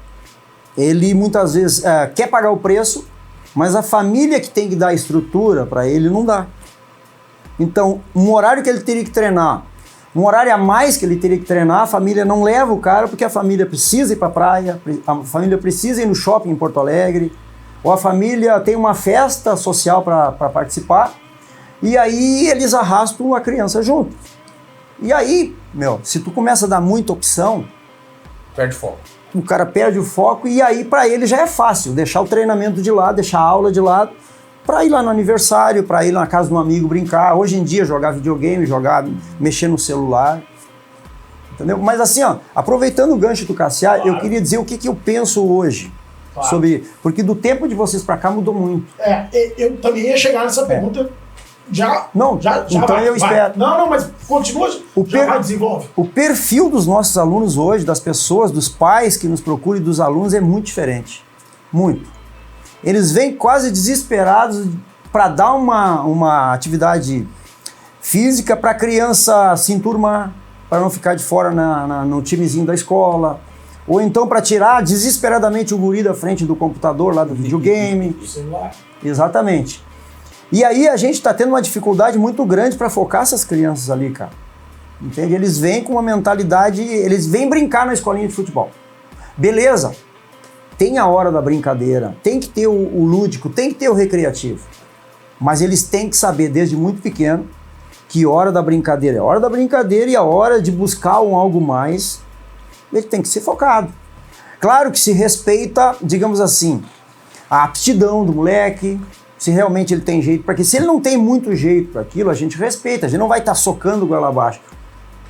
ele muitas vezes quer pagar o preço, mas a família que tem que dar a estrutura para ele não dá. Então, um horário que ele teria que treinar, um horário a mais que ele teria que treinar, a família não leva o cara porque a família precisa ir para a praia, a família precisa ir no shopping em Porto Alegre, ou a família tem uma festa social para participar, e aí eles arrastam a criança junto. E aí, se tu começa a dar muita opção, Perde foco. o cara perde o foco e aí para ele já é fácil deixar o treinamento de lado, deixar a aula de lado, para ir lá no aniversário, para ir na casa de um amigo brincar, hoje em dia jogar videogame, mexer no celular, entendeu? Mas assim, aproveitando o gancho do Cassiá, eu queria dizer o que eu penso hoje sobre, porque do tempo de vocês para cá mudou muito. Eu também ia chegar nessa pergunta. Já então vai, eu espero. Não, mas continua, desenvolve. O perfil dos nossos alunos hoje, das pessoas, dos pais que nos procuram e dos alunos é muito diferente. Muito. Eles vêm quase desesperados para dar uma atividade física para a criança se enturmar, para não ficar de fora no timezinho da escola. Ou então para tirar desesperadamente o guri da frente do computador, lá do videogame. Celular. Exatamente. E aí a gente está tendo uma dificuldade muito grande para focar essas crianças ali, cara. Entende? Eles vêm com uma mentalidade, eles vêm brincar na escolinha de futebol. Beleza, tem a hora da brincadeira, tem que ter o lúdico, tem que ter o recreativo. Mas eles têm que saber desde muito pequeno que hora da brincadeira é hora da brincadeira e a hora de buscar algo mais, ele tem que ser focado. Claro que se respeita, digamos assim, a aptidão do moleque, se realmente ele tem jeito, porque se ele não tem muito jeito para aquilo, a gente respeita, a gente não vai estar socando goela abaixo.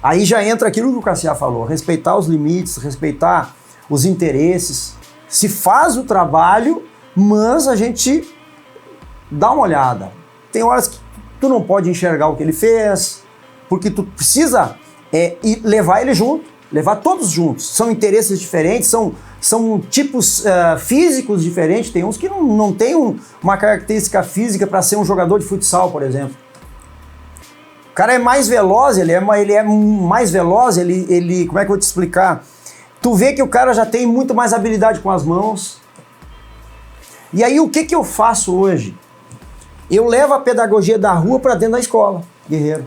Aí já entra aquilo que o Cassiá falou, respeitar os limites, respeitar os interesses, se faz o trabalho, mas a gente dá uma olhada. Tem horas que tu não pode enxergar o que ele fez, porque tu precisa levar ele junto, levar todos juntos. São interesses diferentes, são tipos físicos diferentes. Tem uns que não têm uma característica física para ser um jogador de futsal, por exemplo. O cara é mais veloz, ele é mais veloz, ele como é que eu vou te explicar? Tu vê que o cara já tem muito mais habilidade com as mãos. E aí o que eu faço hoje? Eu levo a pedagogia da rua para dentro da escola, guerreiro.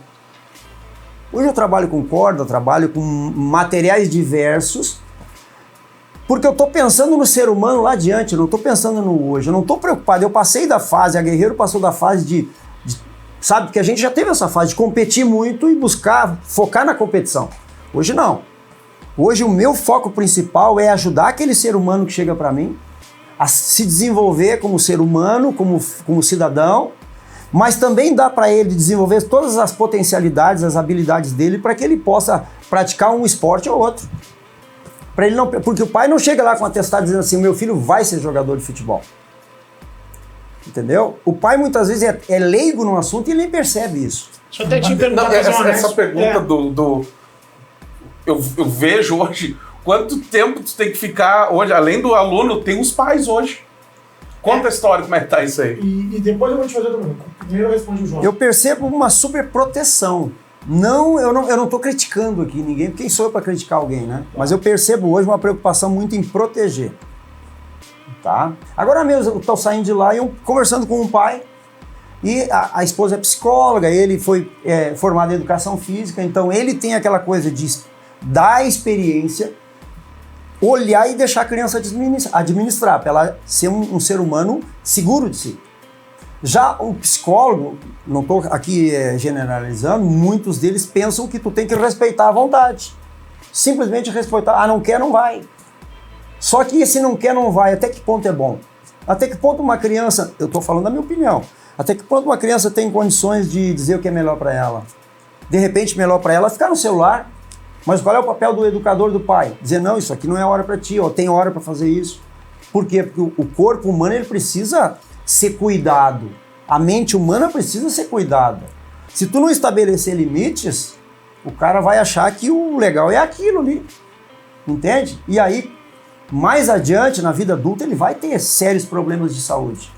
Hoje eu trabalho com corda, trabalho com materiais diversos, porque eu estou pensando no ser humano lá adiante, eu não estou pensando no hoje, eu não estou preocupado. Eu passei da fase, a Guerreiro passou da fase sabe, que a gente já teve essa fase de competir muito e focar na competição. Hoje não. Hoje o meu foco principal é ajudar aquele ser humano que chega para mim a se desenvolver como ser humano, como cidadão, mas também dá para ele desenvolver todas as potencialidades, as habilidades dele para que ele possa praticar um esporte ou outro. Para ele não, porque o pai não chega lá com um atestado dizendo assim, meu filho vai ser jogador de futebol. Entendeu? O pai muitas vezes é leigo no assunto e ele nem percebe isso. Deixa eu até te perguntar. Essa pergunta eu vejo hoje quanto tempo tu tem que ficar hoje, além do aluno, tem os pais hoje. Conta a história, como é que tá isso aí. E depois eu vou te fazer outra pergunta. Primeiro eu respondo o João. Eu percebo uma super proteção. Eu não estou criticando aqui ninguém, quem sou eu para criticar alguém, né? Mas eu percebo hoje uma preocupação muito em proteger. Tá? Agora mesmo eu estou saindo de lá e eu conversando com um pai, e a esposa é psicóloga, ele foi formado em educação física, então ele tem aquela coisa de dar experiência, olhar e deixar a criança administrar, para ela ser um ser humano seguro de si. Já o psicólogo, não estou aqui generalizando, muitos deles pensam que tu tem que respeitar a vontade. Simplesmente respeitar, não quer, não vai. Só que esse não quer, não vai, até que ponto é bom? Até que ponto uma criança, eu estou falando da minha opinião, até que ponto uma criança tem condições de dizer o que é melhor para ela? De repente, melhor para ela ficar no celular, Mas qual é o papel do educador, do pai? Dizer, não, isso aqui não é hora para ti, ó, tem hora para fazer isso. Por quê? Porque o corpo humano ele precisa ser cuidado. A mente humana precisa ser cuidada. Se tu não estabelecer limites, o cara vai achar que o legal é aquilo ali. Entende? E aí, mais adiante, na vida adulta, ele vai ter sérios problemas de saúde.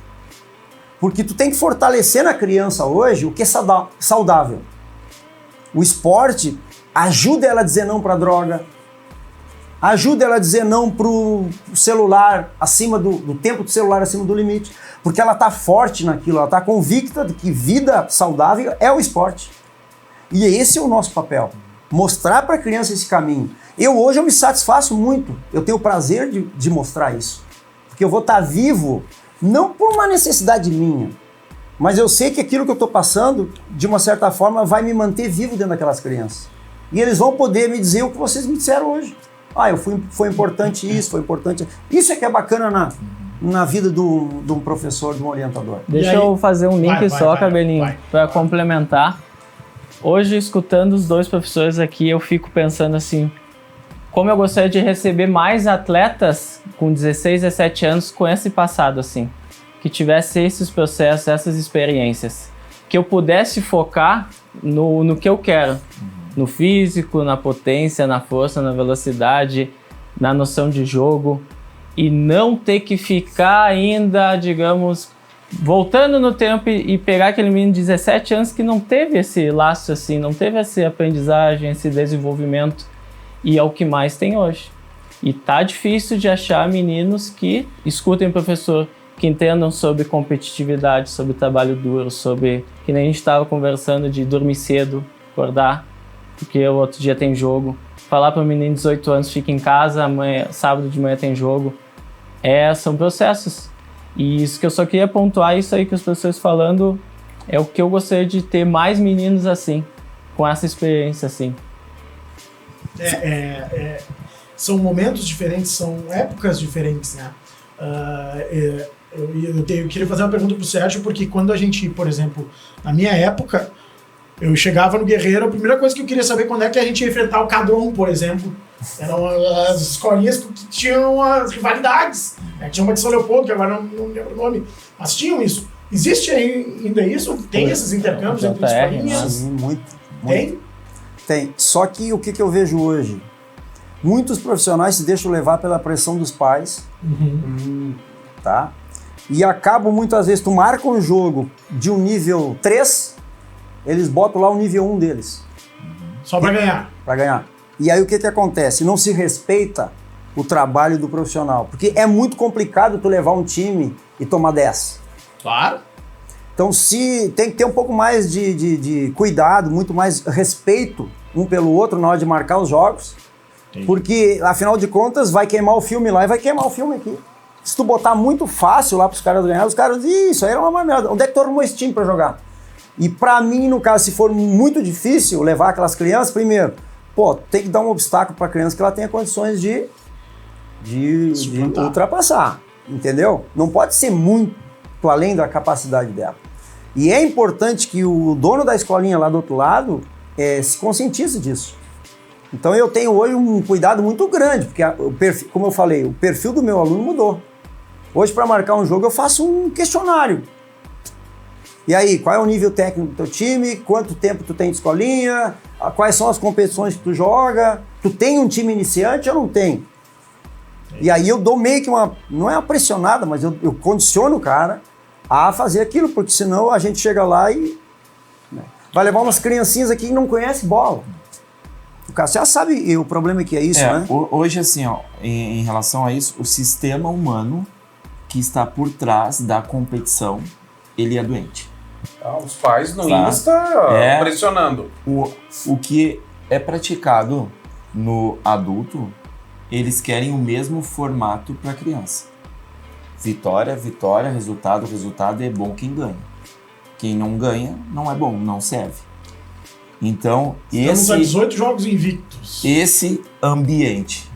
Porque tu tem que fortalecer na criança hoje o que é saudável. O esporte ajuda ela a dizer não para droga, ajuda ela a dizer não pro celular acima do tempo do celular acima do limite, porque ela tá forte naquilo, ela tá convicta de que vida saudável é o esporte. E esse é o nosso papel, mostrar para a criança esse caminho. Hoje eu me satisfaço muito, eu tenho o prazer de mostrar isso, porque eu vou estar vivo não por uma necessidade minha, mas eu sei que aquilo que eu estou passando, de uma certa forma, vai me manter vivo dentro daquelas crianças. E eles vão poder me dizer o que vocês me disseram hoje. Foi importante isso, foi importante... Isso é que é bacana na vida de um professor, de um orientador. Deixa eu fazer um link Cabelinho, para complementar. Hoje, escutando os dois professores aqui, eu fico pensando assim, como eu gostaria de receber mais atletas com 16, 17 anos com esse passado, assim, que tivesse esses processos, essas experiências, que eu pudesse focar no que eu quero, no físico, na potência, na força, na velocidade, na noção de jogo, e não ter que ficar ainda, digamos, voltando no tempo e pegar aquele menino de 17 anos que não teve esse laço assim, não teve essa aprendizagem, esse desenvolvimento, e é o que mais tem hoje. E tá difícil de achar meninos que escutem o professor, que entendam sobre competitividade, sobre trabalho duro, sobre, que nem a gente estava conversando, de dormir cedo, acordar, porque o outro dia tem jogo. Falar para o menino de 18 anos, fica em casa, amanhã, sábado de manhã tem jogo. São processos. E isso que eu só queria pontuar, isso aí que os professores falando, é o que eu gostaria de ter mais meninos assim, com essa experiência assim. São momentos diferentes, são épocas diferentes, né? Eu queria fazer uma pergunta pro Sérgio, porque quando a gente, por exemplo, na minha época, eu chegava no Guerreiro, a primeira coisa que eu queria saber quando é que a gente ia enfrentar o Cadron, por exemplo. Eram as escolinhas que tinham as rivalidades. Tinha uma de São Leopoldo, que agora não lembro o nome, mas tinham isso. Existe ainda isso? Tem esses intercâmbios entre escolinhas? Sim, muito. Tem? Só que o que eu vejo hoje? Muitos profissionais se deixam levar pela pressão dos pais, tá? E acabam muitas vezes, tu marca um jogo de um nível 3, eles botam lá o nível 1 deles. Só pra ganhar. Pra ganhar. E aí o que acontece? Não se respeita o trabalho do profissional, porque é muito complicado tu levar um time e tomar 10. Claro. Então tem que ter um pouco mais de cuidado, muito mais respeito um pelo outro na hora de marcar os jogos, porque afinal de contas vai queimar o filme lá e vai queimar o filme aqui. Se tu botar muito fácil lá pros caras ganhar, os caras dizem, isso aí era uma merda, onde é que tu arrumou esse time pra jogar? E pra mim, no caso, se for muito difícil levar aquelas crianças, primeiro, tem que dar um obstáculo pra criança que ela tenha condições de ultrapassar, entendeu? Não pode ser muito além da capacidade dela. E é importante que o dono da escolinha lá do outro lado se conscientize disso. Então eu tenho hoje um cuidado muito grande, porque, como eu falei, o perfil do meu aluno mudou. Hoje, para marcar um jogo, eu faço um questionário. E aí, qual é o nível técnico do teu time? Quanto tempo tu tem de escolinha? Quais são as competições que tu joga? Tu tem um time iniciante ou não tem? E aí eu dou meio que não é uma pressionada, mas eu condiciono o cara a fazer aquilo, porque senão a gente chega lá e vai levar umas criancinhas aqui que não conhecem bola. O cara já sabe o problema que é isso, né? Hoje, assim, em relação a isso, o sistema humano que está por trás da competição, ele é doente. Os pais no Insta pressionando. O que é praticado no adulto, eles querem o mesmo formato para a criança. Vitória, vitória, resultado, resultado, é bom quem ganha. Quem não ganha, não é bom, não serve. Então, estamos a 18 jogos invictos. Esse ambiente,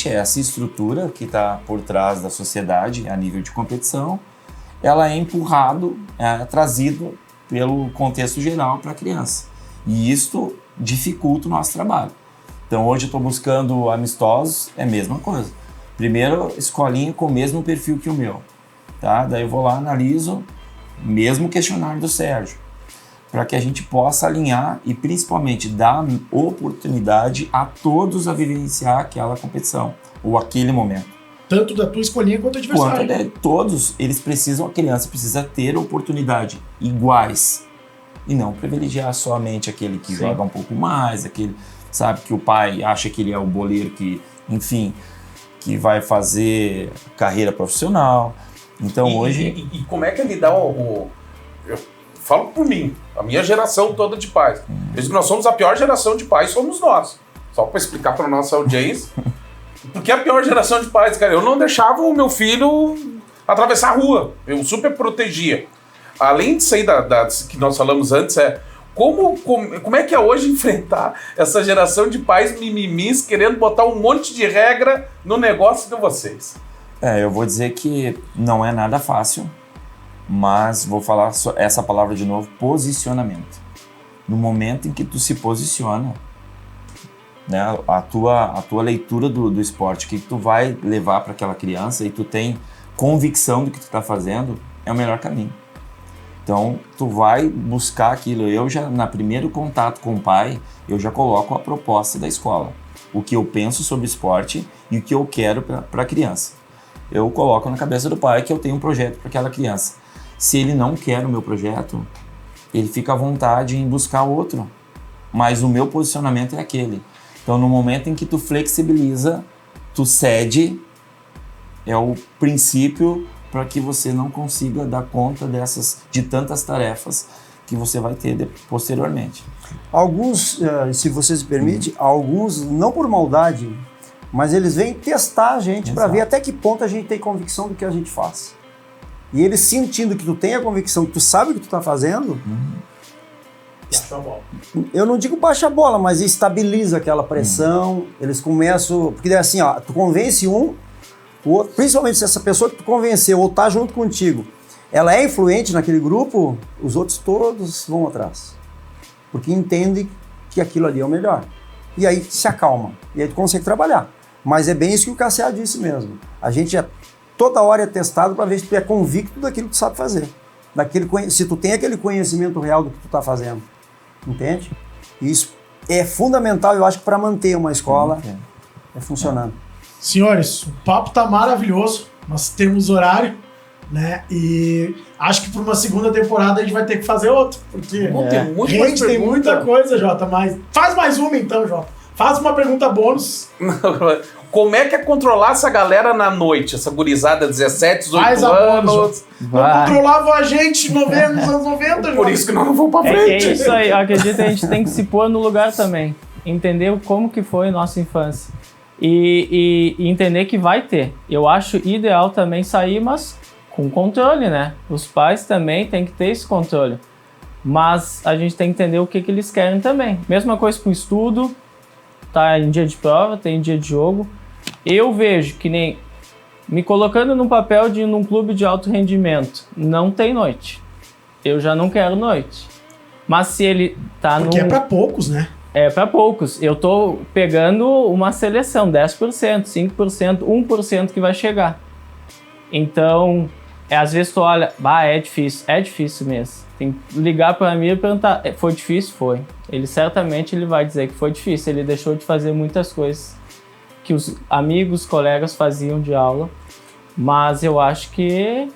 essa estrutura que está por trás da sociedade a nível de competição, ela é trazido pelo contexto geral para a criança. E isto dificulta o nosso trabalho. Então hoje eu estou buscando amistosos, é a mesma coisa. Primeiro, escolinha com o mesmo perfil que o meu, tá? Daí eu vou lá, analiso, mesmo questionário do Sérgio, para que a gente possa alinhar e principalmente dar oportunidade a todos a vivenciar aquela competição ou aquele momento. Tanto da tua escolinha quanto do adversário. Todos, eles precisam, a criança precisa ter oportunidade iguais e não privilegiar somente aquele que joga um pouco mais, aquele, sabe, que o pai acha que ele é o boleiro que, enfim, que vai fazer carreira profissional. Então hoje... E como é que ele dá eu falo por mim, a minha geração toda de pais. Eu digo que nós somos a pior geração de pais, somos nós. Só para explicar para nossa audiência. Porque a pior geração de pais, cara, eu não deixava o meu filho atravessar a rua. Eu super protegia. Além disso aí que nós falamos antes, como é que é hoje enfrentar essa geração de pais mimimis querendo botar um monte de regra no negócio de vocês? Eu vou dizer que não é nada fácil, mas vou falar essa palavra de novo, posicionamento. No momento em que tu se posiciona, né, a tua leitura do esporte, o que tu vai levar para aquela criança e tu tem convicção do que tu está fazendo, é o melhor caminho. Então, tu vai buscar aquilo. Eu já, na primeiro contato com o pai, eu já coloco a proposta da escola. O que eu penso sobre esporte e o que eu quero para a criança. Eu coloco na cabeça do pai que eu tenho um projeto para aquela criança. Se ele não quer o meu projeto, ele fica à vontade em buscar outro. Mas o meu posicionamento é aquele. Então, no momento em que tu flexibiliza, tu cede, é o princípio para que você não consiga dar conta de tantas tarefas que você vai ter posteriormente. Alguns, se vocês me permitem, alguns, não por maldade, mas eles vêm testar a gente para ver até que ponto a gente tem convicção do que a gente faz. E eles sentindo que tu tem a convicção, que tu sabe o que tu está fazendo, Baixa a bola. Eu não digo baixa a bola, mas estabiliza aquela pressão, eles começam... Porque daí assim, ó, tu convence um, o outro, principalmente se essa pessoa que tu convenceu ou tá junto contigo, ela é influente naquele grupo, os outros todos vão atrás. Porque entendem que aquilo ali é o melhor. E aí se acalma, e aí tu consegue trabalhar. Mas é bem isso que o KCA disse mesmo. A gente toda hora é testado para ver se tu é convicto daquilo que tu sabe fazer. Se tu tem aquele conhecimento real do que tu tá fazendo. Entende? Isso é fundamental, eu acho, para manter uma escola funcionando. Senhores, o papo tá maravilhoso, nós temos horário, né? E acho que por uma segunda temporada a gente vai ter que fazer outro, porque tem muita coisa, Jota, mas faz mais uma então, Jota. Faz uma pergunta bônus. Como é que é controlar essa galera na noite? Essa gurizada 17, 18 Faz anos. Não controlava a gente nos anos 90, Por isso que nós não vamos pra frente. É isso aí, eu acredito que a gente tem que se pôr no lugar também. Entender como que foi a nossa infância. E entender que vai ter. Eu acho ideal também sair, mas com controle, né? Os pais também têm que ter esse controle. Mas a gente tem que entender o que eles querem também. Mesma coisa com estudo. Tá em dia de prova, tem dia de jogo. Eu vejo que nem me colocando num papel de num clube de alto rendimento, não tem noite. Eu já não quero noite. Mas se ele tá Porque é pra poucos, né? É pra poucos. Eu tô pegando uma seleção, 10%, 5%, 1% que vai chegar. Então, às vezes tu olha, é difícil mesmo. Tem que ligar para mim e perguntar, foi difícil? Foi. Ele certamente vai dizer que foi difícil, ele deixou de fazer muitas coisas que os amigos, colegas faziam de aula, mas eu acho que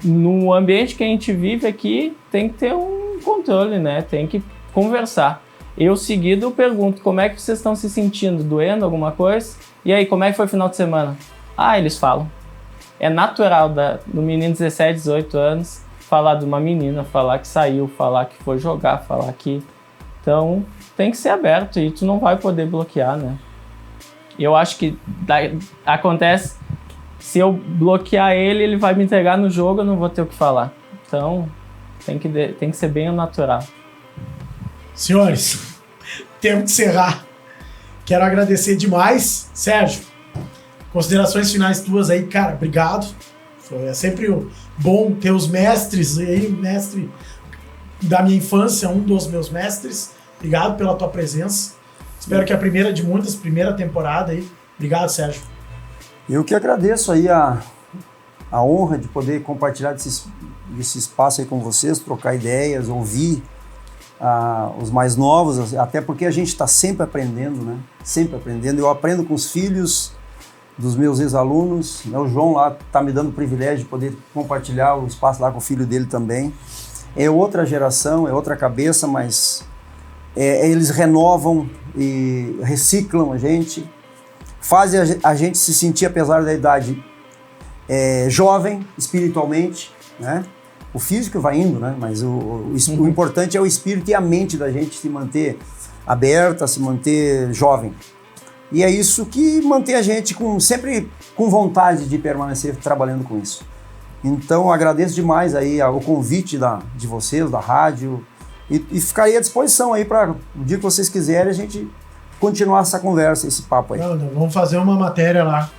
no ambiente que a gente vive aqui tem que ter um controle, né? Tem que conversar. Eu seguido pergunto, como é que vocês estão se sentindo? Doendo alguma coisa? E aí, como é que foi o final de semana? Eles falam. É natural do menino de 17, 18 anos falar de uma menina, falar que saiu, falar que foi jogar, falar que... Então, tem que ser aberto e tu não vai poder bloquear, né? Eu acho que acontece, se eu bloquear ele vai me entregar no jogo, eu não vou ter o que falar. Então, tem que ser bem natural. Senhores, temos que encerrar. Quero agradecer demais. Sérgio, considerações finais tuas aí, cara, obrigado. É sempre bom ter os mestres aí, mestre da minha infância, um dos meus mestres, Obrigado pela tua presença. Espero que a primeira de muitas, primeira temporada aí. Obrigado, Sérgio. Eu que agradeço aí a honra de poder compartilhar desse espaço aí com vocês, trocar ideias, ouvir os mais novos, até porque a gente está sempre aprendendo, né? Sempre aprendendo. Eu aprendo com os filhos dos meus ex-alunos, né? O João lá está me dando o privilégio de poder compartilhar o espaço lá com o filho dele também. É outra geração, é outra cabeça, mas eles renovam e reciclam a gente, fazem a gente se sentir, apesar da idade, jovem espiritualmente, né? O físico vai indo, né? Mas o importante é o espírito e a mente da gente se manter aberta, se manter jovem. E é isso que mantém a gente sempre com vontade de permanecer trabalhando com isso. Então, agradeço demais aí o convite de vocês, da rádio, e ficaria à disposição aí para o dia que vocês quiserem a gente continuar essa conversa, esse papo aí. Não, vamos fazer uma matéria lá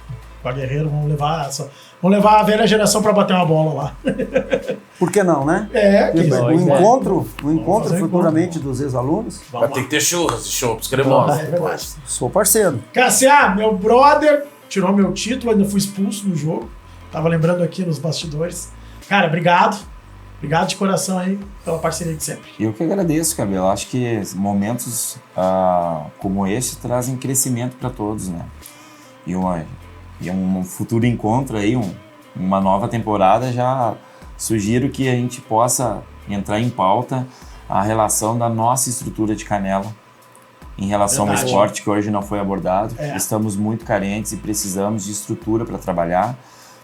com a Guerreiro, vamos levar a velha geração para bater uma bola lá. Por que não, né? O encontro futuramente dos ex-alunos. Vai ter que ter churras e chopps cremosos. É verdade. Sou parceiro. Cassia, meu brother, tirou meu título, ainda fui expulso do jogo. Tava lembrando aqui nos bastidores. Cara, obrigado. Obrigado de coração aí pela parceria de sempre. Eu que agradeço, Cabelo. Acho que momentos como esse trazem crescimento para todos, né? E um futuro encontro aí, uma nova temporada, já sugiro que a gente possa entrar em pauta a relação da nossa estrutura de Canela em relação ao esporte, que hoje não foi abordado. Estamos muito carentes e precisamos de estrutura para trabalhar.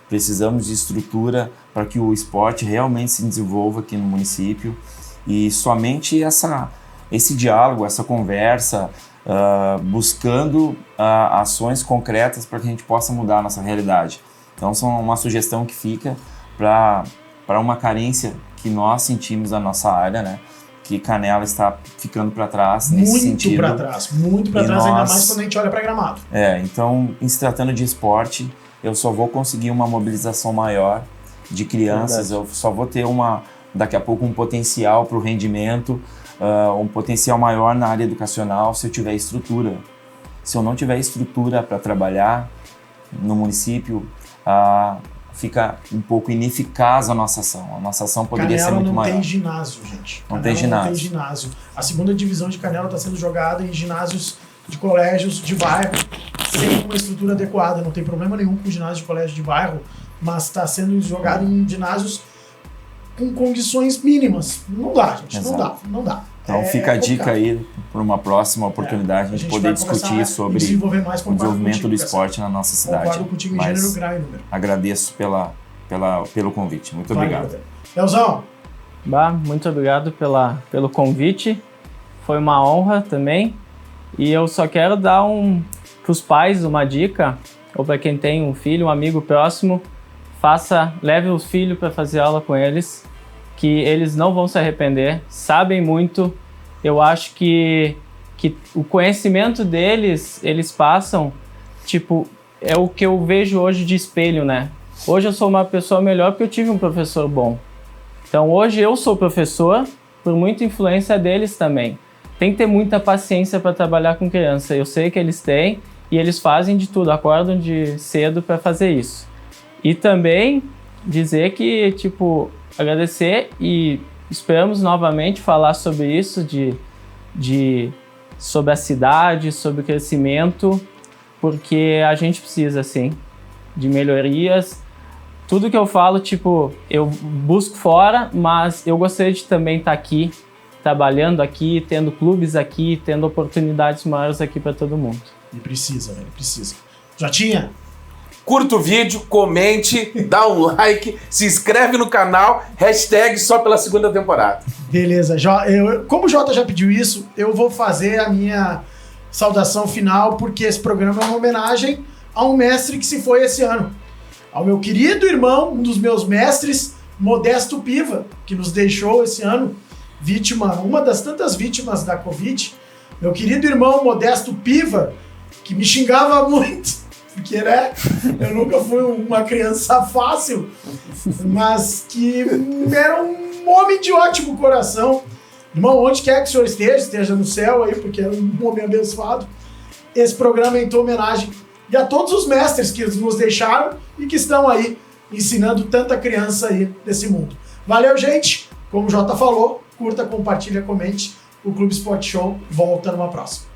Precisamos de estrutura para que o esporte realmente se desenvolva aqui no município, e somente esse diálogo, essa conversa, buscando ações concretas para que a gente possa mudar a nossa realidade. Então, são uma sugestão que fica para uma carência que nós sentimos na nossa área, né? Que Canela está ficando para trás nesse sentido. Muito para trás, ainda mais quando a gente olha para Gramado. Então, em se tratando de esporte, eu só vou conseguir uma mobilização maior de crianças, eu só vou ter daqui a pouco um potencial para o rendimento, um potencial maior na área educacional se eu tiver estrutura. Se eu não tiver estrutura para trabalhar no município, fica um pouco ineficaz a nossa ação. A nossa ação poderia ser muito maior. Não tem ginásio, gente. Não tem ginásio. Não tem ginásio. A segunda divisão de Canela está sendo jogada em ginásios de colégios de bairro, sem uma estrutura adequada. Não tem problema nenhum com ginásio de colégio de bairro, mas está sendo jogado em ginásios com condições mínimas. Não dá, gente. Exato. Não dá. Então fica a dica aí para uma próxima oportunidade a gente poder discutir sobre o desenvolvimento do esporte na nossa cidade. Concordo contigo em gênero, grau e número. Agradeço pelo convite. Muito obrigado. Leozão. Muito obrigado pelo convite. Foi uma honra também. E eu só quero dar para os pais uma dica, ou para quem tem um filho, um amigo próximo, leve os filhos para fazer aula com eles, que eles não vão se arrepender, sabem muito. Eu acho que o conhecimento deles, eles passam, é o que eu vejo hoje de espelho, né? Hoje eu sou uma pessoa melhor porque eu tive um professor bom. Então hoje eu sou professor por muita influência deles também. Tem que ter muita paciência para trabalhar com criança. Eu sei que eles têm e eles fazem de tudo, acordam de cedo para fazer isso. E também dizer que, agradecer, e esperamos novamente falar sobre isso, sobre a cidade, sobre o crescimento, porque a gente precisa, sim, de melhorias. Tudo que eu falo, eu busco fora, mas eu gostaria de também estar aqui, trabalhando aqui, tendo clubes aqui, tendo oportunidades maiores aqui para todo mundo. E precisa, velho, precisa. Jotinha? Curta o vídeo, comente, dá um like, se inscreve no canal, hashtag só pela segunda temporada. Beleza. Como o Jota já pediu isso, eu vou fazer a minha saudação final, porque esse programa é uma homenagem a um mestre que se foi esse ano. Ao meu querido irmão, um dos meus mestres, Modesto Piva, que nos deixou esse ano, uma das tantas vítimas da Covid. Meu querido irmão Modesto Piva, que me xingava muito, porque, né, eu nunca fui uma criança fácil, mas que era um homem de ótimo coração. Irmão, onde quer que o senhor esteja no céu aí, porque é um homem abençoado. Esse programa é em tua homenagem e a todos os mestres que nos deixaram e que estão aí ensinando tanta criança aí desse mundo. Valeu, gente! Como o Jota falou, curta, compartilha, comente. O Clube Esporte Show volta numa próxima.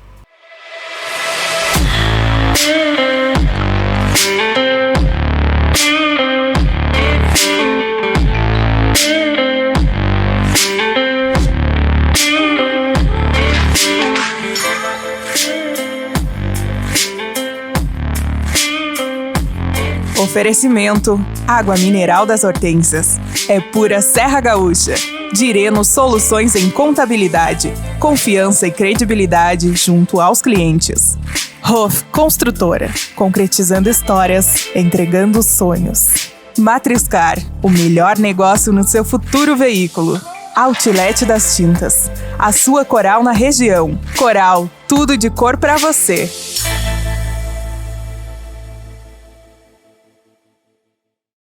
Oferecimento: água mineral das Hortênsias. É pura Serra Gaúcha. Direno Soluções em Contabilidade. Confiança e credibilidade junto aos clientes. Hoff Construtora. Concretizando histórias, entregando sonhos. Matriscar. O melhor negócio no seu futuro veículo. Outlet das Tintas. A sua Coral na região. Coral, tudo de cor pra você.